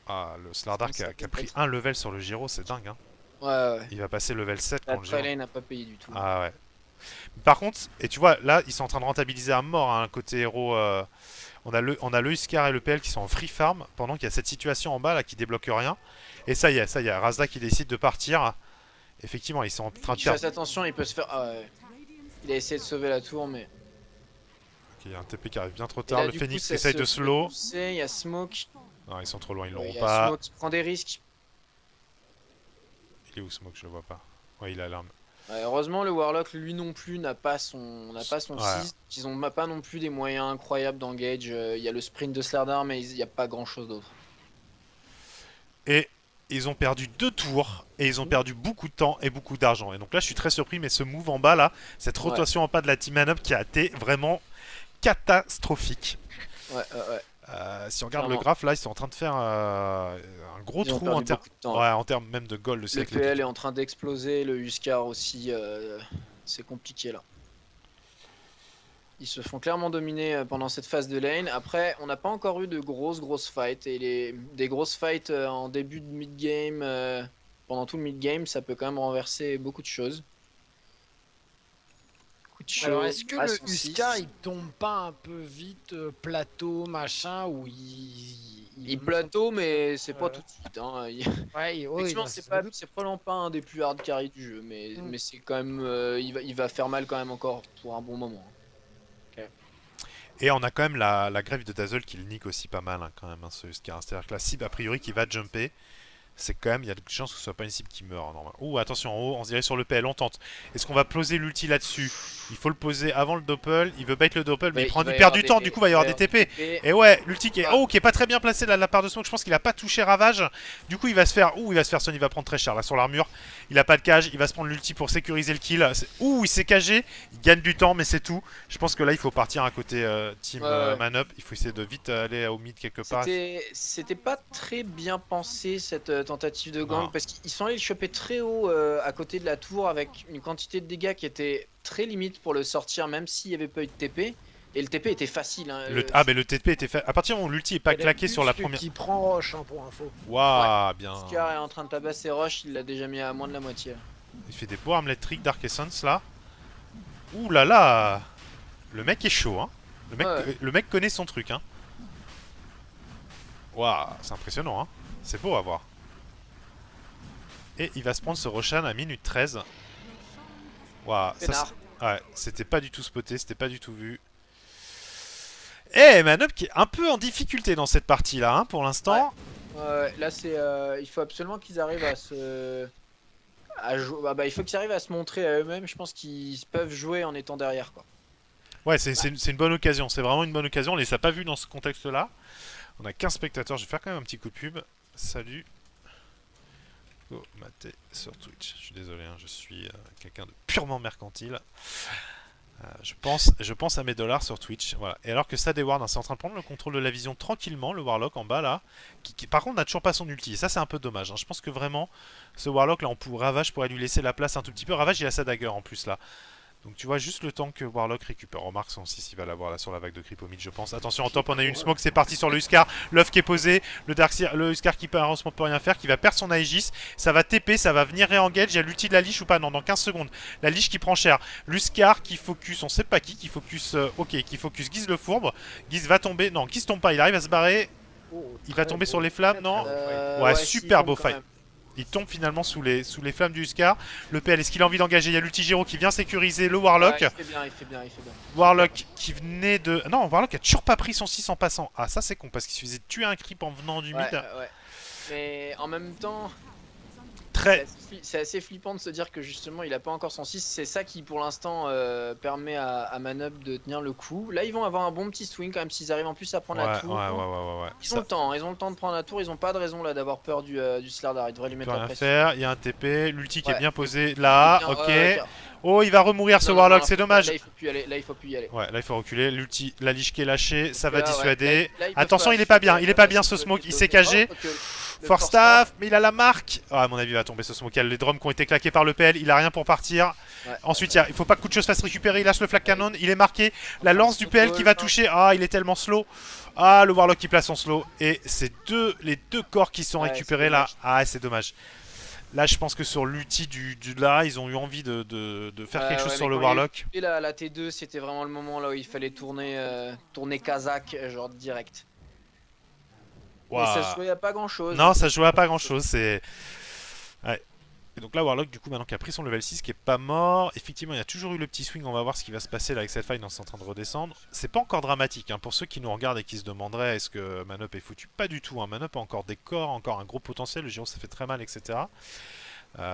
Ah, le Slardar qui a pris un level sur le Giro, c'est dingue. Hein. Ouais. Il va passer level 7 la quand le Giro. lane n'a pas payé du tout. Ah ouais. Par contre, et tu vois, là, ils sont en train de rentabiliser à mort un côté héros. On a le Huskar et le PL qui sont en free farm pendant qu'il y a cette situation en bas là qui débloque rien. Et ça y est, Razda qui décide de partir. Effectivement, ils sont en train de perdre. Fasse attention, il peut se faire. Ah ouais. Il a essayé de sauver la tour, mais. Ok, il y a un TP qui arrive bien trop tard. Le Phoenix essaye de slow. Il y a Smoke. Non, ils sont trop loin, ils l'auront pas. Smoke qui prend des risques. Il est où Smoke? Je le vois pas. Ouais, il a l'arme. Ouais, heureusement, le Warlock, lui non plus, n'a pas son 6. Ils ont pas non plus des moyens incroyables d'engage. Il y a le sprint de Slardar, mais il n'y a pas grand chose d'autre. Et ils ont perdu 2 tours et ils ont perdu beaucoup de temps et beaucoup d'argent. Et donc là, je suis très surpris, mais ce move en bas là, cette rotation en bas de la Team Manop qui a été vraiment catastrophique. Si on regarde le graphe, là, ils sont en train de faire un gros trou en termes même de gold. Le PL est en train d'exploser, le Huskar aussi, c'est compliqué là. Ils se font clairement dominer pendant cette phase de lane. Après, on n'a pas encore eu de grosses fights. Et des grosses fights en début de mid-game, pendant tout le mid-game, ça peut quand même renverser beaucoup de choses. Alors, est-ce que le Huskar, il tombe pas un peu vite, plateau, machin, ou il plateau, mais c'est pas tout de suite. Hein. Effectivement, c'est probablement pas un des plus hard carry du jeu, mais c'est quand même, il va faire mal quand même encore pour un bon moment. Et on a quand même la grève de Dazzle qui le nique aussi pas mal, hein, quand même, hein, ce Huskar. C'est-à-dire que la cible, a priori, qui va jumper, c'est quand même, il y a de chances que ce soit pas une cible qui meurt, hein, normalement. Ouh, attention, en haut, on se dirait sur le PL, on tente. Est-ce qu'on va poser l'ulti là-dessus? Il faut le poser avant le doppel, il veut bait le doppel, mais il perd du temps, du coup, il va y avoir des TP. Et ouais, l'ulti qui est pas très bien placé là, de la part de Smoke, je pense qu'il a pas touché Ravage. Du coup, il va se faire son, il va prendre très cher là sur l'armure. Il a pas de cage, il va se prendre l'ulti pour sécuriser le kill. Ouh, il s'est cagé, il gagne du temps, mais c'est tout. Je pense que là, il faut partir à côté team Man-Up, il faut essayer de vite aller au mid quelque part. C'était pas très bien pensé cette tentative de gang, parce qu'ils sont allés le choper très haut à côté de la tour avec une quantité de dégâts qui était très limite pour le sortir, même s'il n'y avait pas eu de TP. Et le TP était facile. Hein, mais le TP était fait. À partir du moment où l'ulti est pas claqué sur la première. Qui prend Roche, hein, pour info. Waouh, bien. Huskar est en train de tabasser Roche, il l'a déjà mis à moins de la moitié. Il fait des beaux armlet tricks Dark Essence là. Ouh là là. Le mec est chaud, hein. Le mec connaît son truc, hein. Waouh, c'est impressionnant, hein. C'est beau à voir. Et il va se prendre ce Roshan à minute 13. Waouh, c'était pas du tout spoté, c'était pas du tout vu. Et Man-Up qui est un peu en difficulté dans cette partie là, hein, pour l'instant. Là c'est, il faut absolument qu'ils arrivent à se, il faut qu'ils arrivent à se montrer à eux-mêmes. Je pense qu'ils peuvent jouer en étant derrière, quoi. Ouais, c'est une bonne occasion, c'est vraiment une bonne occasion. On les a pas vus dans ce contexte là. On a 15 spectateurs, je vais faire quand même un petit coup de pub. Salut. Go mater sur Twitch. Je suis désolé, hein, je suis quelqu'un de purement mercantile. Je pense à mes dollars sur Twitch. Voilà. Et alors que Sadeward, hein, c'est en train de prendre le contrôle de la vision tranquillement, le Warlock en bas là, qui par contre n'a toujours pas son ulti. Et ça c'est un peu dommage. Hein. Je pense que vraiment, ce Warlock là, Ravage pourrait lui laisser la place un tout petit peu. Ravage il a sa dagger en plus là. Donc tu vois juste le temps que Warlock récupère. Remarque son 6, il va l'avoir là sur la vague de creep au mid je pense. Attention en top on a eu une smoke, c'est parti sur le Huskar. L'œuf qui est posé, le Huskar qui malheureusement peut rien faire, qui va perdre son Aegis. Ça va TP, ça va venir réengage. Il y a l'ulti de la Lich ou pas? Non, dans 15 secondes. La Lich qui prend cher. L'Huskar qui focus, on sait pas qui focus. Qui focus Guise le fourbe. Guise va tomber. Non, Guise tombe pas, il arrive à se barrer. Il va tomber sur les flammes, non? Ouais, super beau fight. Il tombe finalement sous les flammes du Huskar. Le PL, est-ce qu'il a envie d'engager? Il y a l'Ultigiro qui vient sécuriser le Warlock. Il fait bien. Warlock qui venait de... Non, Warlock a toujours pas pris son 6 en passant. Ah, ça c'est con parce qu'il suffisait de tuer un creep en venant du mid. Mais en même temps... C'est assez flippant de se dire que justement il a pas encore son 6. C'est ça qui pour l'instant permet à Man-Up de tenir le coup. Là ils vont avoir un bon petit swing quand même s'ils arrivent en plus à prendre la tour. Ils ont le temps, ils ont le temps de prendre la tour. Ils ont pas de raison là d'avoir peur du Slardar. Ils devraient lui mettre la pression. Il y a un TP, l'ulti qui est bien posé là, ok. Oh, il va remourir ce Warlock, c'est dommage. Là il faut plus y aller. Ouais, là il faut reculer. L'ulti, la Lich qui est lâchée, ça va dissuader. Attention, il est pas bien, ce smoke, il s'est cagé. Force staff, mais il a la marque. À mon avis, il va tomber ce smoke. Il y a les drums qui ont été claqués par le PL. Il a rien pour partir. Ensuite, il faut pas que coup de chose fasse récupérer. Il lâche le flag cannon. Il est marqué. La lance du PL qui va toucher. Ah, il est tellement slow. Ah, le Warlock qui place son slow. Et c'est les deux corps qui sont récupérés là. Ah, c'est dommage. Là, je pense que sur l'ulti du là, ils ont eu envie de faire quelque chose sur le Warlock. Et la T2, c'était vraiment le moment là où il fallait tourner Kazakh, genre direct. Wow. Et ça se jouait à pas grand chose. Non, ça se jouait à pas grand chose. C'est. Ouais. Et donc là, Warlock, du coup, maintenant qu'il a pris son level 6, qui est pas mort, effectivement, il y a toujours eu le petit swing. On va voir ce qui va se passer là avec cette fight, c'est en train de redescendre. C'est pas encore dramatique, hein. Pour ceux qui nous regardent et qui se demanderaient est-ce que Man-Up est foutu, pas du tout. Hein. Man-Up a encore des corps, encore un gros potentiel. Le Giro, ça fait très mal, etc.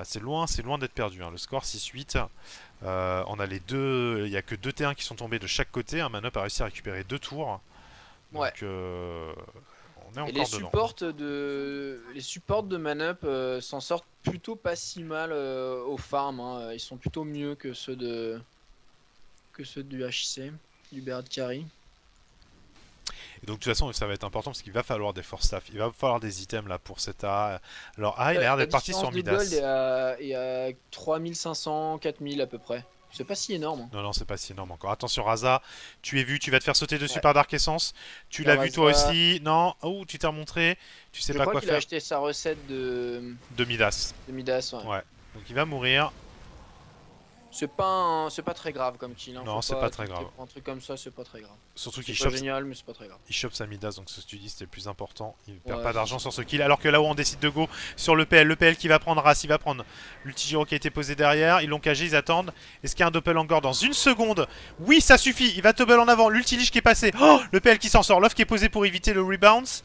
C'est loin d'être perdu. Hein. Le score 6-8. On a les deux. Il n'y a que 2 T1 qui sont tombés de chaque côté. Hein. Man-Up a réussi à récupérer 2 tours. Donc, on est Et encore dedans. les supports de Manup s'en sortent plutôt pas si mal au farm. Hein. Ils sont plutôt mieux que ceux du HC, du Beard Carry. Et donc de toute façon ça va être important parce qu'il va falloir des force staff, il va falloir des items là pour cette A. Alors il a l'air d'être parti sur La différence de Midas. gold est à 3500, 4000 à peu près. C'est pas si énorme. Hein. Non, non, c'est pas si énorme encore. Attention, Raza, tu es vu, tu vas te faire sauter dessus Ouais. par Dark Essence. Tu l'as vu toi aussi. Non, oh, tu t'es remontré. Tu sais Je pas crois quoi qu'il a faire. acheté sa recette de Midas. Midas. Ouais. Ouais. Donc il va mourir. C'est pas très grave comme kill. Hein. Non, Faut c'est pas très t'inquiéter, grave. pour un truc comme ça, c'est pas très grave. Surtout C'est qu'il pas chope, génial, mais c'est pas très grave. il chope sa Midas, donc ce que tu dis c'était le plus important. Il perd Ouais, pas c'est d'argent ça. sur ce kill. Alors que là où on décide de go sur le PL. Le PL qui va prendre Ras, il va prendre l'ulti-giro qui a été posé derrière. Ils l'ont cagé, ils attendent. Est-ce qu'il y a un doppelganger dans une seconde? Oui, ça suffit. Il va double en avant. L'ulti-liche qui est passé. Oh, le PL qui s'en sort. L'off qui est posé pour éviter le rebounce.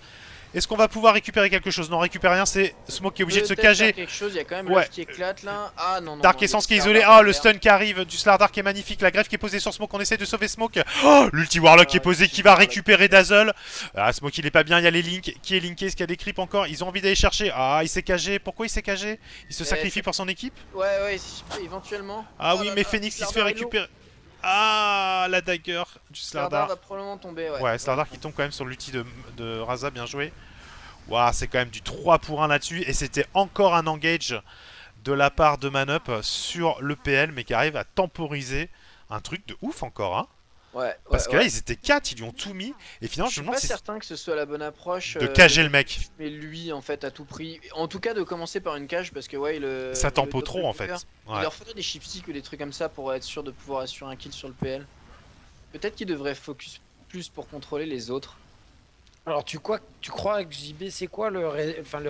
Est-ce qu'on va pouvoir récupérer quelque chose? Non, on récupère rien, c'est Smoke qui est obligé de se Peut-être faire cager. quelque chose, il y a quand même Ouais. l'œuf qui éclate là. Ah non, non. Dark non, Essence qui est il y a isolé. Slardar Oh, le derrière. stun qui arrive du Slardar qui est magnifique. La greffe qui est posée sur Smoke. On essaie de sauver Smoke. Oh, l'ulti Warlock qui est posé, qui va récupérer Dazzle. Ah, Smoke il est pas bien. Il y a les links. Qui est linké? Est-ce qu'il y a des creeps encore? Ils ont envie d'aller chercher. Ah, il s'est cagé. Pourquoi il s'est cagé? Il se sacrifie pour son équipe? Ouais, éventuellement. Ah Oh oui, là mais là, Phoenix il se fait Slardar est low. récupérer. Ah, la dagger du Slardar Slardar. va probablement tomber, ouais. Ouais, Slardar qui tombe quand même sur l'ulti de Raza. Bien joué. Waouh, c'est quand même du 3 pour 1 là-dessus. Et c'était encore un engage de la part de Manup sur le PL, mais qui arrive à temporiser un truc de ouf encore. Hein. Ouais, Parce que ouais. là, ils étaient 4, ils lui ont tout mis. Et finalement, Je je suis me pas demande si certain que ce soit la bonne approche de cager le mec. mais lui en fait à tout prix. En tout cas de commencer par une cage parce que ouais Ça tempo trop en fait. Il Ouais. leur faudrait des chipsticks ou des trucs comme ça pour être sûr de pouvoir assurer un kill sur le PL. Peut-être qu'il devrait focus plus pour contrôler les autres. Alors tu crois que JB c'est quoi le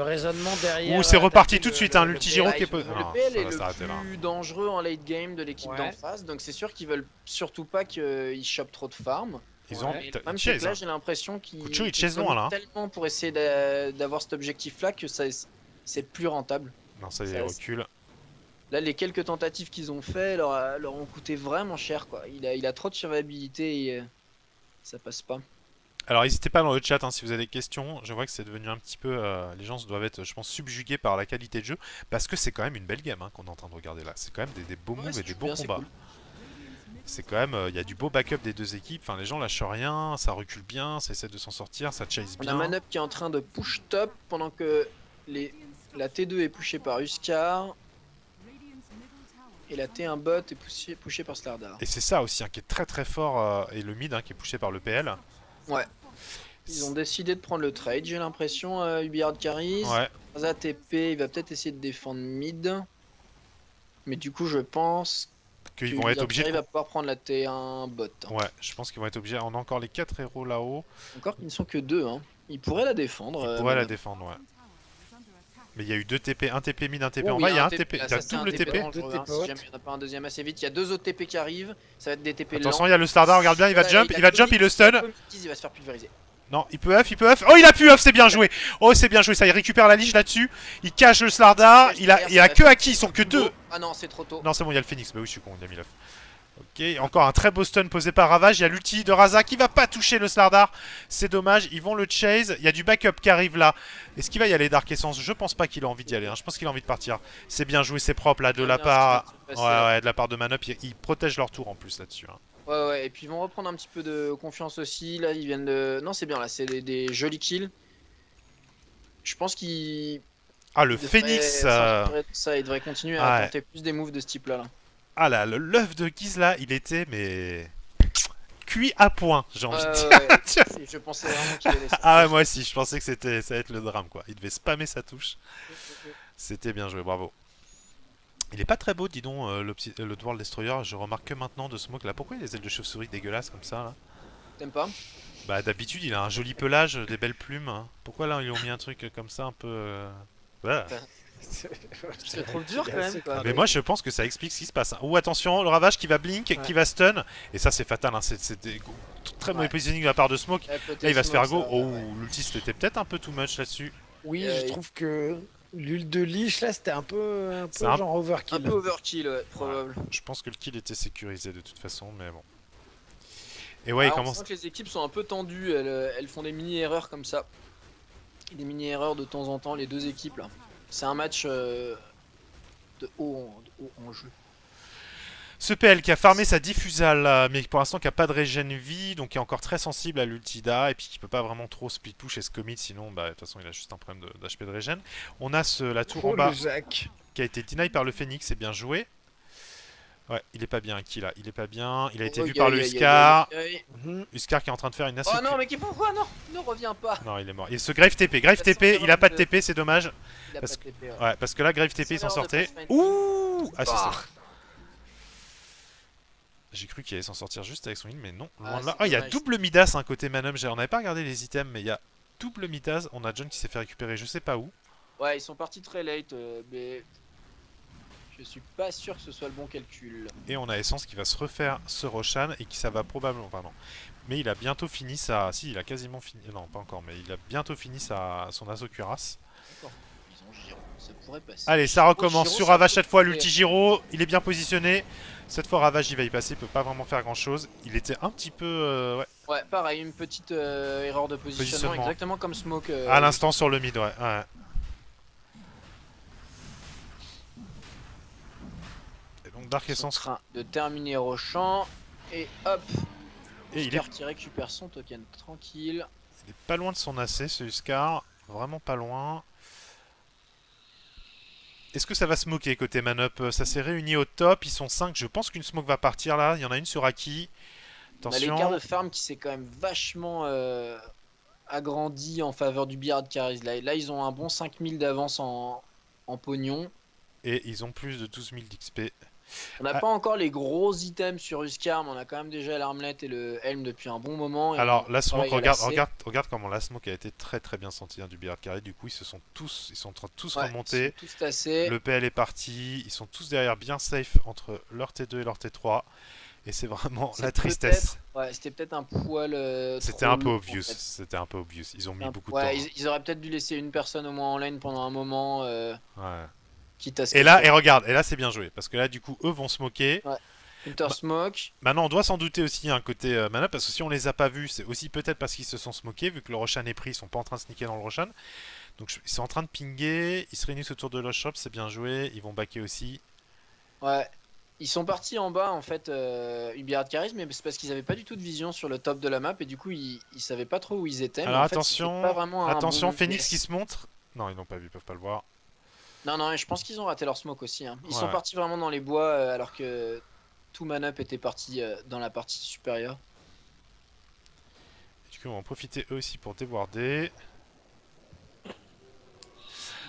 raisonnement derrière? Ouh, c'est reparti attaquer tout de suite, hein, l'ulti-giro PL? qui est posé. Le Non, PL ça est va le s'arrêter là. plus dangereux en late game de l'équipe Ouais. d'en face, donc c'est sûr qu'ils veulent surtout pas qu'ils chopent trop de farm. Ils ont. Ouais. Le problème, Ils c'est que chase, là hein. j'ai l'impression qu'ils Kucho, il chase donnent loin, là, hein. tellement pour essayer d'avoir cet objectif là que c'est plus rentable. Non, ça y est, Ça- recule. Là, les quelques tentatives qu'ils ont fait leur ont coûté vraiment cher, quoi. Il a trop de survivabilité et ça passe pas. Alors n'hésitez pas dans le chat hein, si vous avez des questions, je vois que c'est devenu un petit peu... les gens doivent être, je pense, subjugués par la qualité de jeu, parce que c'est quand même une belle game hein, qu'on est en train de regarder là. C'est quand même des beaux Ouais, moves ça et des joue beaux bien, c'est combats. cool. C'est quand même... Il y a du beau backup des deux équipes, enfin les gens lâchent rien, ça recule bien, ça essaie de s'en sortir, ça chase On a bien. Manup qui est en train de push top pendant que la T2 est pushée par Huskar et la T1 bot est pushée par Slardar. Et c'est ça aussi hein, qui est très très fort, et le mid hein, qui est poussé par le PL. Ouais. Ils ont décidé de prendre le trade, j'ai l'impression, Ubihard Caris. Ouais, Raza TP, il va peut-être essayer de défendre mid. Mais du coup, je pense qu'ils vont être obligés Il de... va pouvoir prendre la T1 bot. Hein. Ouais, je pense qu'ils vont être obligés. On a encore les 4 héros là-haut. Encore qu'ils ne sont que deux. Hein. Ils pourraient la défendre. Ils pourraient la Manup. défendre, ouais. Mais il y a eu 2 TP, un TP mid, un TP Oh en oui, bas, il y a un TP, TP, là, il y a ça, c'est un double TP. dangereux, hein, si jamais il n'y en a pas un deuxième assez vite. Il y a 2 autres TP qui arrivent. Ça va être des TP Attention, lents. il y a le Slardar, regarde bien, il va Voilà, jump, il va jump, il le stun. Il va se faire pulvériser. Non, il peut F, Oh, il a pu F, c'est bien joué. Oh, c'est bien joué, ça, il récupère la liche là-dessus. Il cache le Slardar, il a que à qui, ils sont que 2. Ah non, c'est trop tôt. Non, c'est bon, il y a le Phoenix, mais oui, je suis con, il a mis l'œuf. Ok, encore un très beau stun posé par Ravage. Il y a l'ulti de Raza qui va pas toucher le Slardar. C'est dommage, ils vont le chase. Il y a du backup qui arrive là. Est-ce qu'il va y aller Dark Essence? Je pense pas qu'il a envie d'y aller. Hein. Je pense qu'il a envie de partir. C'est bien joué, c'est propre là de la part. Ouais, de la part de Manup. Ils protègent leur tour en plus là-dessus. Hein. Ouais, et puis ils vont reprendre un petit peu de confiance aussi. Là, ils viennent de. Non, c'est bien, là, c'est des jolis kills. Je pense qu'ils. Ah, le devraient Phoenix. s'inspirer de ça, ils devraient continuer à tenter plus des moves de ce type là. Ah là, l'œuf de Guise là, il était mais cuit à point, j'ai envie de dire. Ouais, je pensais vraiment qu'il allait. Ah ouais, moi aussi, je pensais que ça allait être le drame quoi. Il devait spammer sa touche. C'était bien joué, bravo. Il est pas très beau, dis donc, le Dwarf Destroyer. Je remarque que maintenant de Smoke là. Pourquoi il a les ailes de chauve-souris dégueulasses comme ça là? T'aimes pas? Bah d'habitude il a un joli pelage, des belles plumes. Hein. Pourquoi là ils ont mis un truc comme ça un peu... Voilà. C'est trop dur quand même. Quoi. Mais moi je pense que ça explique ce qui se passe. Hein. Ou attention, le Ravage qui va blink, qui va stun. Et ça c'est fatal, hein. C'est des très mauvais positioning de la part de Smoke. Là il va se faire go. Oh, l'ulti c'était peut-être un peu too much là-dessus. Oui, je trouve que l'huile de liche là c'était un peu genre overkill. Un peu overkill, ouais, probable. Je pense que le kill était sécurisé de toute façon, mais bon. Et ouais, il commence... On sent que les équipes sont un peu tendues, elles font des mini-erreurs comme ça. des mini-erreurs de temps en temps, les deux équipes là. C'est un match de haut en jeu. Ce PL qui a farmé sa diffusale, mais pour l'instant qui a pas de régène vie, donc qui est encore très sensible à l'ultida, et puis qui peut pas vraiment trop split push et se commit, sinon bah, de toute façon il a juste un problème d'HP de régène. On a la tour en bas qui a été deny par le Phoenix, c'est bien joué. Ouais, il est pas bien, qui là? Il est pas bien, il a été vu par le Huskar. Huskar qui est en train de faire une Oh non, mais pourquoi? Non, ne reviens pas. Non, il est mort. Il se Grave TP, il a pas de TP, c'est dommage. Il a pas de TP, ouais, parce que là, Grave TP, il s'en sortait. Ouh! Ah, c'est ça. J'ai cru qu'il allait s'en sortir juste avec son heal, mais non, loin de là. Oh, il y a double Midas côté Manum. On n'avait pas regardé les items, mais il y a double Midas. On a John qui s'est fait récupérer, je sais pas où. Ouais, ils sont partis très late, mais je suis pas sûr que ce soit le bon calcul. Et on a Essence qui va se refaire ce Roshan et qui ça va probablement. Pardon. Mais il a bientôt fini sa. Si, il a quasiment fini. Non, pas encore, mais il a bientôt fini son Asokuras. D'accord. Ils ont Giro, ça pourrait passer. Allez, ça recommence sur Ravage cette fois. L'ulti Giro, il est bien positionné. Cette fois, Ravage il va y passer, il peut pas vraiment faire grand chose. Il était un petit peu. Ouais, pareil, une petite erreur de positionnement, exactement comme Smoke. À l'instant sur le mid, ouais. Et donc Dark Essence. En train de terminer Roshan. Et hop. Et Huskar qui récupère son token tranquille. Il est pas loin de son AC ce Huskar. Vraiment pas loin. Est-ce que ça va smoker côté Manup? Ça s'est réuni au top, ils sont 5. Je pense qu'une smoke va partir là. Il y en a une sur Aki. Attention. On a l'écart de farm qui s'est quand même vachement agrandi en faveur du Beard Carries. Là, ils ont un bon 5000 d'avance en pognon. Et ils ont plus de 12 000 d'XP. On n'a pas encore les gros items sur Huskar, mais on a quand même déjà l'armlet et le helm depuis un bon moment. Alors la smoke, regarde comment la smoke a été très bien sentie du Beard Carry. Du coup ils sont en train de tous remonter. Tous tassés. Le PL est parti, ils sont tous derrière bien safe entre leur T2 et leur T3. Et c'est vraiment la tristesse. Ouais, c'était peut-être un poil. C'était un peu obvious. En fait. C'était un peu obvious. Ils ont mis beaucoup de temps. Ils auraient peut-être dû laisser une personne au moins en lane pendant un moment. Ouais. Et regarde, et là c'est bien joué. Parce que là du coup eux vont smoker. Ouais. Counter smoke. Maintenant on doit s'en douter aussi un côté mana. Parce que si on les a pas vus, c'est aussi peut-être parce qu'ils se sont smokés. Vu que le Roshan est pris, ils sont pas en train de sneaker dans le Roshan. Donc ils sont en train de pinguer. Ils se réunissent autour de Lost Shop, c'est bien joué. Ils vont backer aussi. Ouais. Ils sont partis en bas en fait, Ubirat Caris, mais c'est parce qu'ils avaient pas du tout de vision sur le top de la map et du coup ils savaient pas trop où ils étaient. Alors mais en fait, attention, Phoenix qui se montre. Non, ils n'ont pas vu, ils peuvent pas le voir. Non, je pense qu'ils ont raté leur smoke aussi. Hein. Ils sont partis vraiment dans les bois alors que tout Man-Up était parti dans la partie supérieure. Et du coup, on va en profiter eux aussi pour déwarder.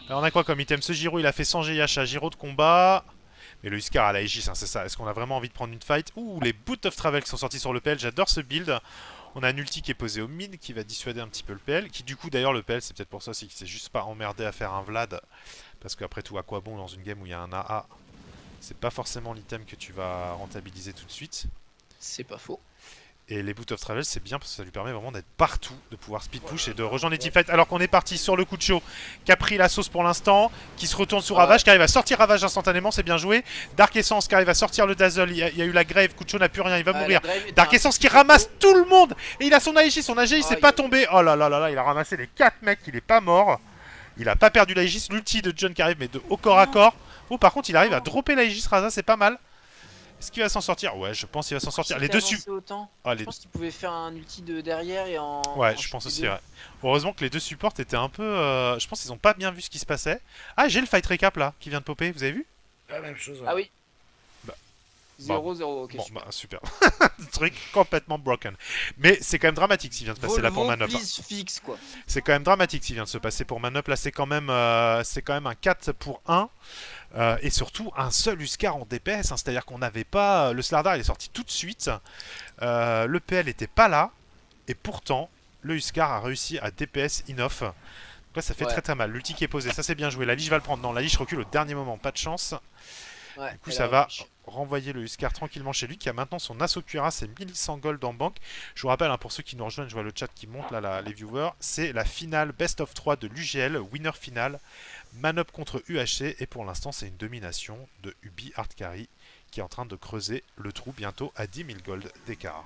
Alors, on a quoi comme item? Ce Giro, il a fait 100 GH, Giro de combat. Mais le Huskar à la Aegis, hein, c'est ça. Est-ce qu'on a vraiment envie de prendre une fight? Ouh, les Boot of Travel qui sont sortis sur le PL, j'adore ce build. On a un ulti qui est posé au mid qui va dissuader un petit peu le PL. Qui du coup d'ailleurs le PL c'est peut-être pour ça aussi qu'il s'est juste pas emmerdé à faire un Vlad. Parce qu'après tout à quoi bon dans une game où il y a un AA? C'est pas forcément l'item que tu vas rentabiliser tout de suite. C'est pas faux. Et les Boot of Travel c'est bien parce que ça lui permet vraiment d'être partout, de pouvoir speed push et de rejoindre les teamfights. Alors qu'on est parti sur le coup de chaud, qui a pris la sauce pour l'instant, qui se retourne sur Ravage, qui arrive à sortir Ravage instantanément, c'est bien joué. Dark Essence qui arrive à sortir le Dazzle, il y a eu la Grave, coup de chaud n'a plus rien, il va mourir. Dark Essence qui ramasse tout le monde et il a son Aegis il s'est pas tombé. Oh là là là là, il a ramassé les 4 mecs, il est pas mort. Il a pas perdu l'Aegis, l'ulti de John qui arrive mais de au corps à corps. Oh par contre il arrive à dropper l'Aegis Raza, c'est pas mal. Est-ce qu'il va s'en sortir? Ouais, je pense qu'il va s'en sortir. Les deux supports. Je pense qu'il pouvait faire un ulti de derrière et en. Ouais, je pense aussi. Ouais. Heureusement que les deux supports étaient un peu. Je pense qu'ils ont pas bien vu ce qui se passait. Ah, j'ai le fight recap là qui vient de popper. Vous avez vu? La même chose. Ouais. Ah oui. Bah, 0-0. Ok. Bon, super. Super. Truc complètement broken. Mais c'est quand même dramatique s'il vient de passer là pour Manop. Fixe quoi. C'est quand même dramatique s'il vient de se passer pour Manop. Là, c'est quand même un 4 pour 1. Et surtout un seul Huskar en DPS, hein, c'est-à-dire qu'on n'avait pas... Le Slardar il est sorti tout de suite, le PL n'était pas là, et pourtant le Huskar a réussi à DPS in-off. Donc là ça fait très mal, l'ulti qui est posé, ça c'est bien joué, la Liche va le prendre, non la Liche recule au dernier moment, pas de chance. Ouais, du coup ça va renvoyer le Huskar tranquillement chez lui, qui a maintenant son Asokura, c'est 1100 gold en banque. Je vous rappelle, hein, pour ceux qui nous rejoignent, je vois le chat qui monte là, les viewers, c'est la finale Best of 3 de l'UGL, winner final. Manop contre UHC et pour l'instant c'est une domination de Ubi Hard Carry qui est en train de creuser le trou bientôt à 10 000 gold d'écart.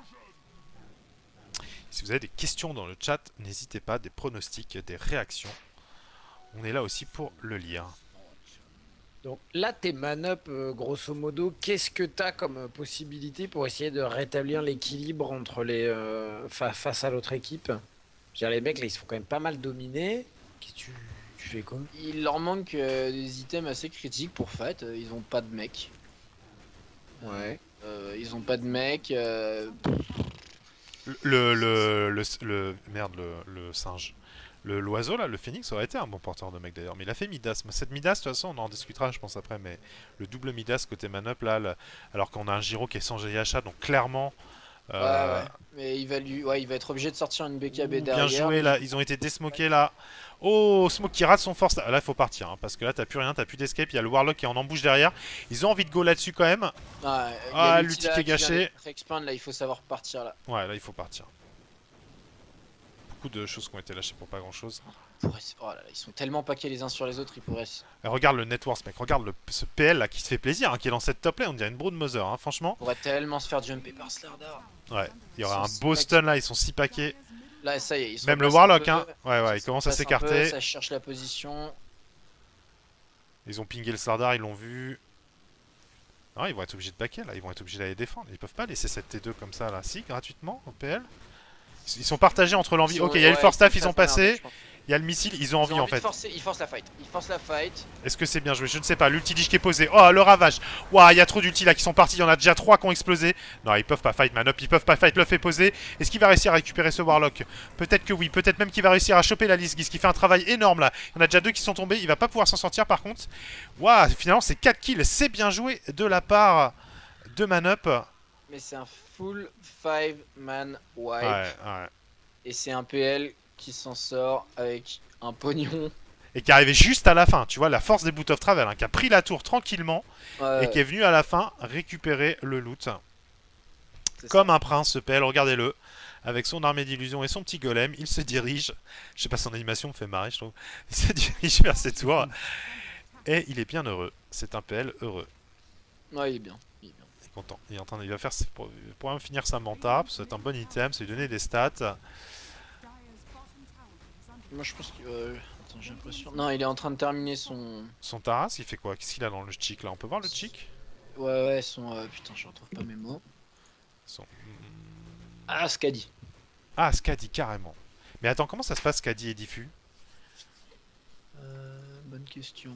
Si vous avez des questions dans le chat, n'hésitez pas, des pronostics, des réactions. On est là aussi pour le lire. Donc là, tes man-up, grosso modo, qu'est-ce que tu as comme possibilité pour essayer de rétablir l'équilibre entre les face à l'autre équipe? Je veux dire, les mecs, là, ils se font quand même pas mal dominer. Qu'est-ce que tu fais quoi? Il leur manque des items assez critiques pour fight. Ils ont pas de mec. Ouais. Ils ont pas de mec. Merde, le singe. L'oiseau là, le phénix aurait été un bon porteur de mec d'ailleurs, mais il a fait Midas. Cette Midas, de toute façon, on en discutera, je pense après, mais le double Midas côté man-up là, alors qu'on a un Giro qui est sans GHA, donc clairement. Ouais. Mais il va être obligé de sortir une BKB derrière. Bien joué là, ils ont été désmokés là. Oh, Smoke qui rate son force. Là, il faut partir, hein, parce que là, t'as plus rien, t'as plus d'escape. Il y a le Warlock qui est en embouche derrière. Ils ont envie de go là-dessus quand même. L'ulti qui est gâché. Là, il faut savoir partir là. Ouais, là, il faut partir. Beaucoup de choses qui ont été lâchées pour pas grand chose. Oh là là, ils sont tellement paqués les uns sur les autres, ils pourraient. Regarde le network, mec. Regarde ce PL là qui se fait plaisir, hein, qui est dans cette top lane. On dirait une Broodmother, hein, franchement. On pourrait tellement se faire jumper par Slardar. Ouais, il y aura un beau stun là, ils sont 6 paquets. Là, ça y est, ils sont même le Warlock, hein. Ouais, il commence à s'écarter. Ça cherche la position. Ils ont pingé le Slardar, ils l'ont vu. Non, ils vont être obligés de backer là, ils vont être obligés d'aller défendre. Ils peuvent pas laisser cette T2 comme ça là. Si, gratuitement au PL. Ils sont partagés entre l'envie. Ok, il y a le force staff, ils ont passé. Il y a le missile, ils ont envie en fait. Ils forcent la fight. Est-ce que c'est bien joué? Je ne sais pas. L'ulti liche qui est posé. Oh, le ravage. Waouh, il y a trop d'ulti là qui sont partis. Il y en a déjà 3 qui ont explosé. Non, ils peuvent pas fight, man up. Ils peuvent pas fight. L'œuf est posé. Est-ce qu'il va réussir à récupérer ce Warlock? Peut-être que oui. Peut-être même qu'il va réussir à choper la Lisgis qui fait un travail énorme là. Il y en a déjà 2 qui sont tombés. Il va pas pouvoir s'en sortir par contre. Waouh, finalement, c'est 4 kills. C'est bien joué de la part de Manup. Mais c'est un full 5-man wipe. Ouais. Et c'est un PL qui s'en sort avec un pognon. Et qui est arrivé juste à la fin, tu vois, la force des Boot of Travel, hein, qui a pris la tour tranquillement et qui est venu à la fin récupérer le loot. Comme un prince, ce PL, regardez-le. Avec son armée d'illusions et son petit golem, il se dirige. Je sais pas, son animation me fait marrer, je trouve. Il se dirige vers ses tours. Et il est bien heureux. C'est un PL heureux. Ouais, il est bien. Il est content. Il va faire pour même finir sa manta. C'est un bon item, ça lui donner des stats. Moi je pense que... Attends, j'ai l'impression... Non, il est en train de terminer son... Son Taras, il fait quoi? Qu'est-ce qu'il a dans le chic là? On peut voir le chic? Ouais, son... Putain, je retrouve pas mes mots. Ah, Skadi. Ah, Skadi, carrément. Mais attends, comment ça se passe, Skadi et Diffus? Bonne question.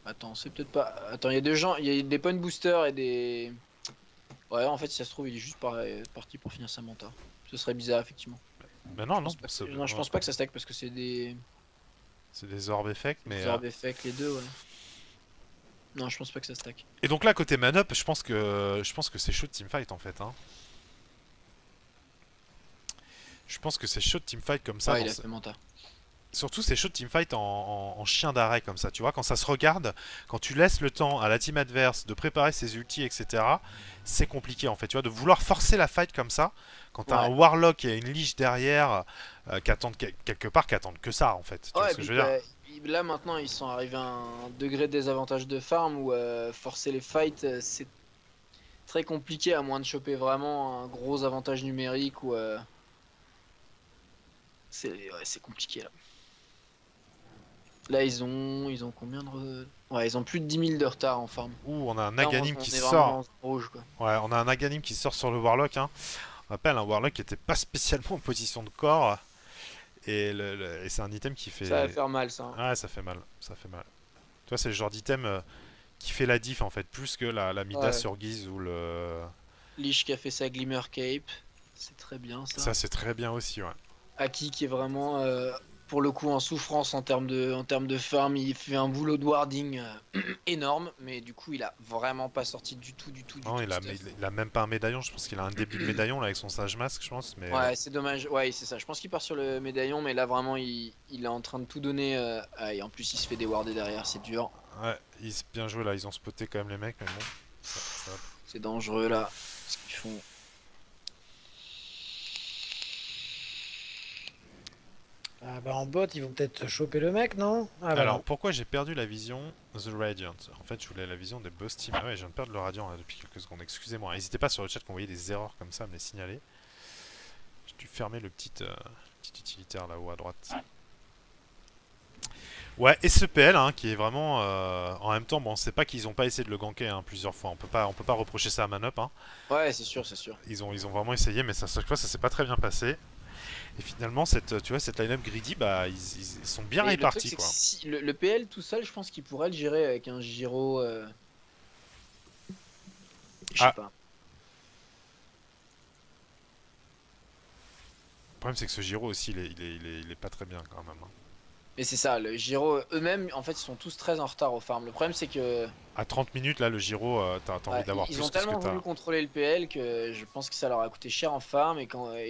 Attends, c'est peut-être pas... Attends, il y a des gens... Il y a des point boosters et des... Ouais, en fait, si ça se trouve, il est juste parti pour finir sa manta. Ce serait bizarre, effectivement. Mais non, je pense pas que ça stack parce que c'est des... C'est des orb effect, mais... Des orb effect, les deux, ouais. Non, je pense pas que ça stack. Et donc là, côté man-up, je pense que c'est chaud de teamfight, en fait. Hein. Je pense que c'est chaud de teamfight comme ça. Ouais, il a fait manta. Surtout, c'est chaud de teamfight en chien d'arrêt comme ça, tu vois, quand ça se regarde, quand tu laisses le temps à la team adverse de préparer ses ultis, etc., c'est compliqué en fait, tu vois, de vouloir forcer la fight comme ça, quand t'as un Warlock et une Lich derrière, qui attendent quelque part, qui attendent que ça en fait, tu vois ce que je veux dire. Là maintenant, ils sont arrivés à un degré de désavantage de farm où forcer les fights, c'est très compliqué à moins de choper vraiment un gros avantage numérique ou... C'est compliqué là. Là, ils ont combien de... Ouais, ils ont plus de 10 000 de retard en farm. Ouh, on a un Aghanim qui sort. Rouge, quoi. Ouais, on a un Aghanim qui sort sur le Warlock. Hein. On appelle un Warlock qui était pas spécialement en position de corps. Et c'est un item qui fait... Ça va faire mal, ça. Hein. Ouais, ça fait mal. Ça fait mal. Tu vois, c'est le genre d'item qui fait la diff, en fait. Plus que la Midas sur Guise ou le... Lich qui a fait sa Glimmer Cape. C'est très bien, ça. Ça, c'est très bien aussi, ouais. Aki qui est vraiment... pour le coup en souffrance en termes de farm, il fait un boulot de warding énorme, mais du coup il a vraiment pas sorti du tout. Non, il a même pas un médaillon, je pense qu'il a un début de médaillon là avec son sage masque, je pense. Mais ouais, c'est dommage, ouais c'est ça, je pense qu'il part sur le médaillon, mais là vraiment il est en train de tout donner, et en plus il se fait déwarder derrière, c'est dur. Ouais, bien joué là, ils ont spoté quand même les mecs, mais bon, c'est dangereux là, ce qu'ils font. Ah bah en bot ils vont peut-être choper le mec, non? Ah bah alors non. pourquoi j'ai perdu la vision The Radiant? En fait je voulais la vision des boss team. Ah ouais, je viens de perdre le Radiant là, depuis quelques secondes, excusez-moi. N'hésitez pas sur le chat qu'on voyait des erreurs comme ça à me les signaler. dû fermer le petit utilitaire là-haut à droite. Ouais, et ce PL hein, qui est vraiment en même temps, bon, c'est pas qu'ils ont pas essayé de le ganker hein, plusieurs fois. On peut pas reprocher ça à Manup. Hein. Ouais, c'est sûr, c'est sûr. Ils ont vraiment essayé, mais chaque fois ça s'est pas très bien passé. Et finalement, tu vois, cette line-up greedy, bah, ils sont bien Et répartis le truc, quoi. si, le PL tout seul, je pense qu'il pourrait le gérer avec un Giro. Je sais pas. Le problème c'est que ce Giro aussi, il est pas très bien quand même. Hein. Mais c'est ça, le Giro, eux-mêmes, en fait, ils sont tous très en retard au farm. Le problème, c'est que. À 30 minutes, là, le Giro, t'as envie d'avoir plus ils ont que ce que tellement t'as. voulu contrôler le PL que je pense que ça leur a coûté cher en farm. Et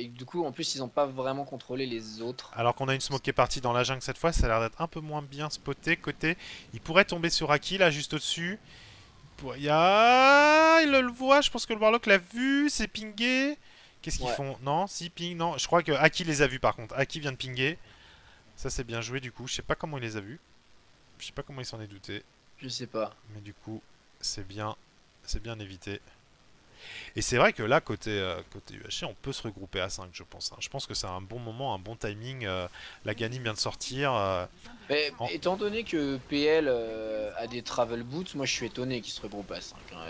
du coup, en plus, ils n'ont pas vraiment contrôlé les autres. Alors qu'on a une smoke qui est partie dans la jungle cette fois, ça a l'air d'être un peu moins bien spoté. Côté, il pourrait tomber sur Aki, là, juste au-dessus. Il le voit, je pense que le Warlock l'a vu, c'est pingé. Qu'est-ce qu'ils font? Non, si, ping, non. Je crois que Aki les a vus par contre. Aki vient de pinguer. Ça, c'est bien joué du coup. Je sais pas comment il les a vus. Je sais pas comment il s'en est douté. Je sais pas. Mais du coup, c'est bien évité. Et c'est vrai que là, côté UHC, on peut se regrouper à 5, je pense. Hein. Je pense que c'est un bon moment, un bon timing. La Ganim vient de sortir. Mais, étant donné que PL a des travel boots, moi je suis étonné qu'ils se regroupent à 5. Hein.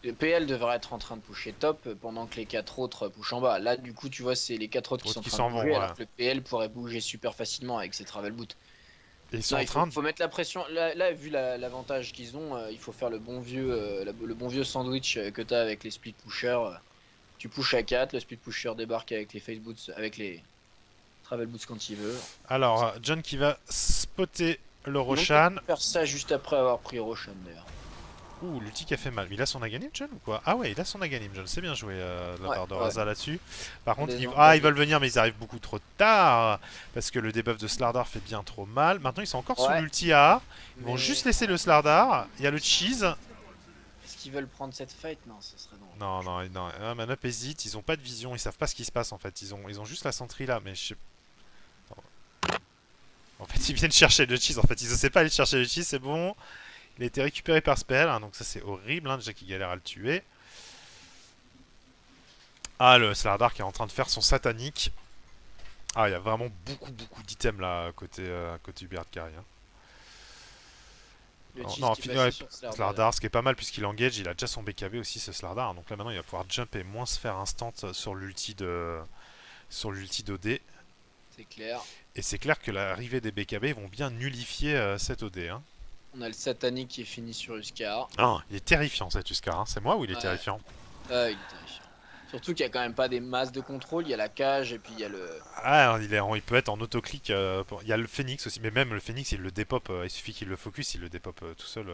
Le PL devrait être en train de pusher top pendant que les 4 autres pushent en bas. Là, du coup, tu vois, c'est les 4 autres qui sont en train de bouger, alors que le PL pourrait bouger super facilement avec ses travel boots. Et ils sont faut mettre la pression. Là vu l'avantage qu'ils ont, il faut faire le bon vieux sandwich que t'as avec les split pushers. Tu pushes à 4, le split pusher débarque avec les face boots, avec les travel boots quand il veut. Alors, John qui va spotter le Roshan. Faire ça juste après avoir pris Roshan d'ailleurs. Ouh, l'ulti qui a fait mal. Mais il a son Aghanim, John, ou quoi? Ah ouais, il a son Aghanim, John. C'est bien joué de la part de Raza là-dessus. Par contre, ils veulent venir, mais ils arrivent beaucoup trop tard. Parce que le debuff de Slardar fait bien trop mal. Maintenant, ils sont encore sous l'ulti A. Ils vont juste laisser le Slardar. Il y a le cheese. Est-ce qu'ils veulent prendre cette fight? Non, ce serait non. Non. Manup hésite. Ils ont pas de vision. Ils savent pas ce qui se passe en fait. Ils ont juste la sentry là. Mais je sais. En fait, ils viennent chercher le cheese. En fait, ils osaient pas aller chercher le cheese. C'est bon. Il a été récupéré par Spell, hein, donc ça c'est horrible, hein, déjà qu'il galère à le tuer. Ah, le Slardar qui est en train de faire son satanique. Ah, il y a vraiment beaucoup d'items là côté Uber de Carry. Hein. Slardar, ce qui est pas mal puisqu'il engage, il a déjà son BKB aussi ce Slardar. Donc là maintenant il va pouvoir jump et moins se faire instant sur l'ulti d'OD. C'est clair. Et c'est clair que l'arrivée des BKB vont bien nullifier cette OD. Hein. On a le satanique qui est fini sur Huskar. Ah, il est terrifiant cet Huskar, hein. C'est moi ou il est terrifiant? Ah, il est terrifiant. Surtout qu'il n'y a quand même pas des masses de contrôle, il y a la cage et puis il y a le... Ah, il peut être en autoclic, il y a le Phoenix aussi, mais même le Phoenix il le dépop, il suffit qu'il le focus, il le dépop tout seul.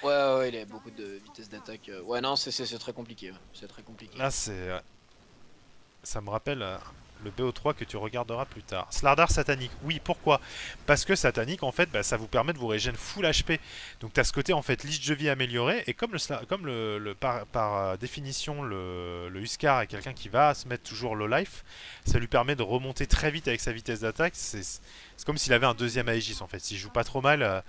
Ouais, il a beaucoup de vitesse d'attaque. Ouais, non, c'est très compliqué, c'est très compliqué. Là ça me rappelle le BO3 que tu regarderas plus tard. Slardar satanique, oui, pourquoi? Parce que satanique en fait, bah, ça vous permet de vous régénérer full HP. Donc tu as ce côté en fait liste de vie amélioré, et comme par définition le Huskar est quelqu'un qui va se mettre toujours low life, ça lui permet de remonter très vite avec sa vitesse d'attaque. C'est comme s'il avait un deuxième Aegis en fait. S'il joue pas trop mal...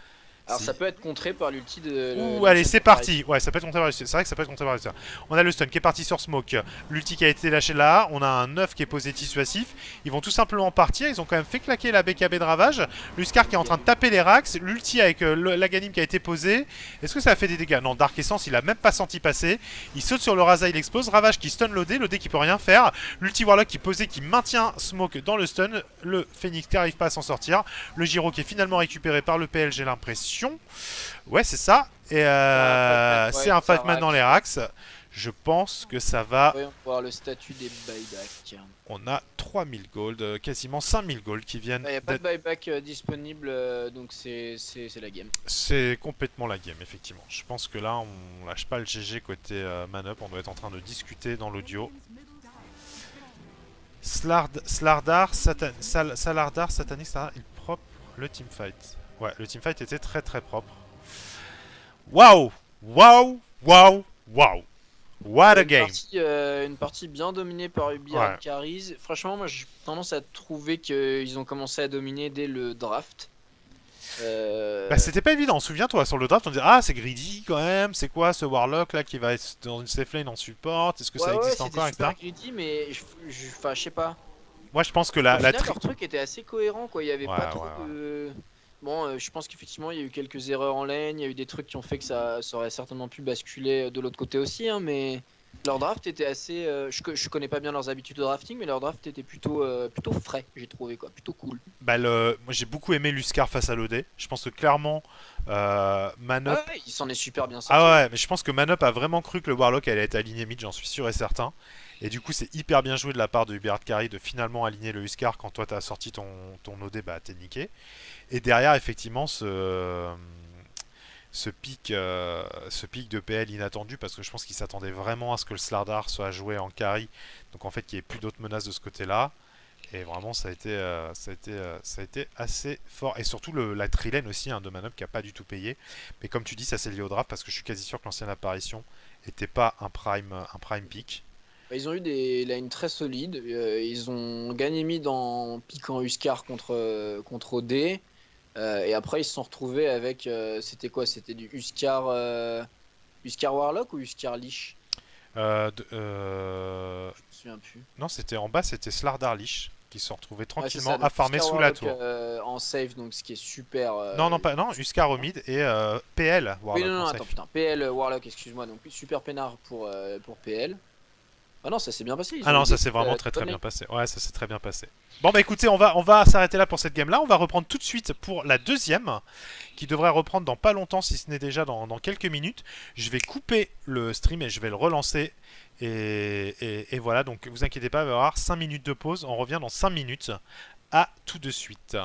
Alors ça peut être contré par l'ulti de... Ouh, allez, c'est parti. Ouais, ça peut être contré par l'ulti. C'est vrai que ça peut être contré par l'ulti. On a le stun qui est parti sur Smoke. L'ulti qui a été lâché là. On a un œuf qui est posé dissuasif. Ils vont tout simplement partir. Ils ont quand même fait claquer la BKB de Ravage. L'Huskar qui est en train de taper les Rax. L'ulti avec l'Aghanim qui a été posé. Est-ce que ça a fait des dégâts? Non, Dark Essence, il a même pas senti passer. Il saute sur le Raza, il explose. Ravage qui stun l'OD. L'OD qui peut rien faire. L'ulti Warlock qui posé, qui maintient Smoke dans le stun. Le Phoenix qui n'arrive pas à s'en sortir. Le Giro qui est finalement récupéré par le PL, j'ai l'impression. Ouais, c'est ça. Et c'est un fight man dans les racks. Je pense que ça va... Voyons voir le statut des buybacks. On a 3000 gold, quasiment 5000 gold qui viennent... Il n'y a pas de buyback disponible, donc c'est la game. C'est complètement la game, effectivement. Je pense que là, on lâche pas le GG côté Manup. On doit être en train de discuter dans l'audio. Slardar, Satanic, il propre le teamfight. Ouais, le teamfight était très propre. Waouh! What a game! Une partie bien dominée par Ubi et Cariz. Franchement, moi j'ai tendance à trouver qu'ils ont commencé à dominer dès le draft. Bah, c'était pas évident, souviens-toi, sur le draft on disait ah c'est greedy quand même, c'est quoi ce Warlock là qui va être dans une safe lane en support, est-ce que ça existe encore, etc. Super greedy, mais je sais pas. Moi, je pense que Au final, leur truc était assez cohérent, quoi. Il y avait Ouais, pas trop ouais. de. Bon, je pense qu'effectivement, il y a eu quelques erreurs en lane, il y a eu des trucs qui ont fait que ça aurait certainement pu basculer de l'autre côté aussi, hein, mais leur draft était assez. Je connais pas bien leurs habitudes de drafting, mais leur draft était plutôt frais, j'ai trouvé, quoi, plutôt cool. Bah, moi, j'ai beaucoup aimé Luskar face à l'OD. Je pense que clairement, Manup. Ah ouais, il s'en est super bien sorti. Ah ouais, mais je pense que Manup a vraiment cru que le Warlock allait être aligné mid, j'en suis sûr et certain. Et du coup, c'est hyper bien joué de la part de Hubert Carry de finalement aligner le Huskar quand toi t'as sorti ton OD, bah t'es niqué. Et derrière, effectivement, ce pic de PL inattendu, parce que je pense qu'il s'attendait vraiment à ce que le Slardar soit joué en carry, donc en fait qu'il n'y ait plus d'autres menaces de ce côté-là. Et vraiment, ça a été assez fort. Et surtout la trilane aussi hein, de Manup qui a pas du tout payé. Mais comme tu dis, ça c'est lié au draft parce que je suis quasi sûr que l'ancienne apparition était pas un prime pick. Bah, ils ont eu des lanes très solides. Ils ont gagné mid en piquant Huskar contre OD. Et après, ils se sont retrouvés avec. C'était quoi? C'était du Huskar Warlock ou Huskar Lich? Je me souviens plus. Non, c'était en bas, c'était Slardar Lich qui se retrouvait Ouais, c'est tranquillement ça. Donc affarmé Huskar sous la Warlock tour. en safe, donc ce qui est super. Non, non, pas, non, Huskar au mid et PL Oui, Warlock non, non, en attends, safe. putain. PL Warlock, excuse-moi. Donc super peinard pour PL. Ah non, ça s'est bien passé. Ils Ah ont non, eu ça des s'est vraiment très bonnes bien lanes. passé. Ouais, ça s'est très bien passé. Bon bah écoutez, on va s'arrêter là pour cette game là. On va reprendre tout de suite pour la deuxième, qui devrait reprendre dans pas longtemps, si ce n'est déjà dans quelques minutes. Je vais couper le stream et je vais le relancer. Et voilà, donc vous inquiétez pas, il va y avoir 5 minutes de pause. On revient dans 5 minutes. À tout de suite.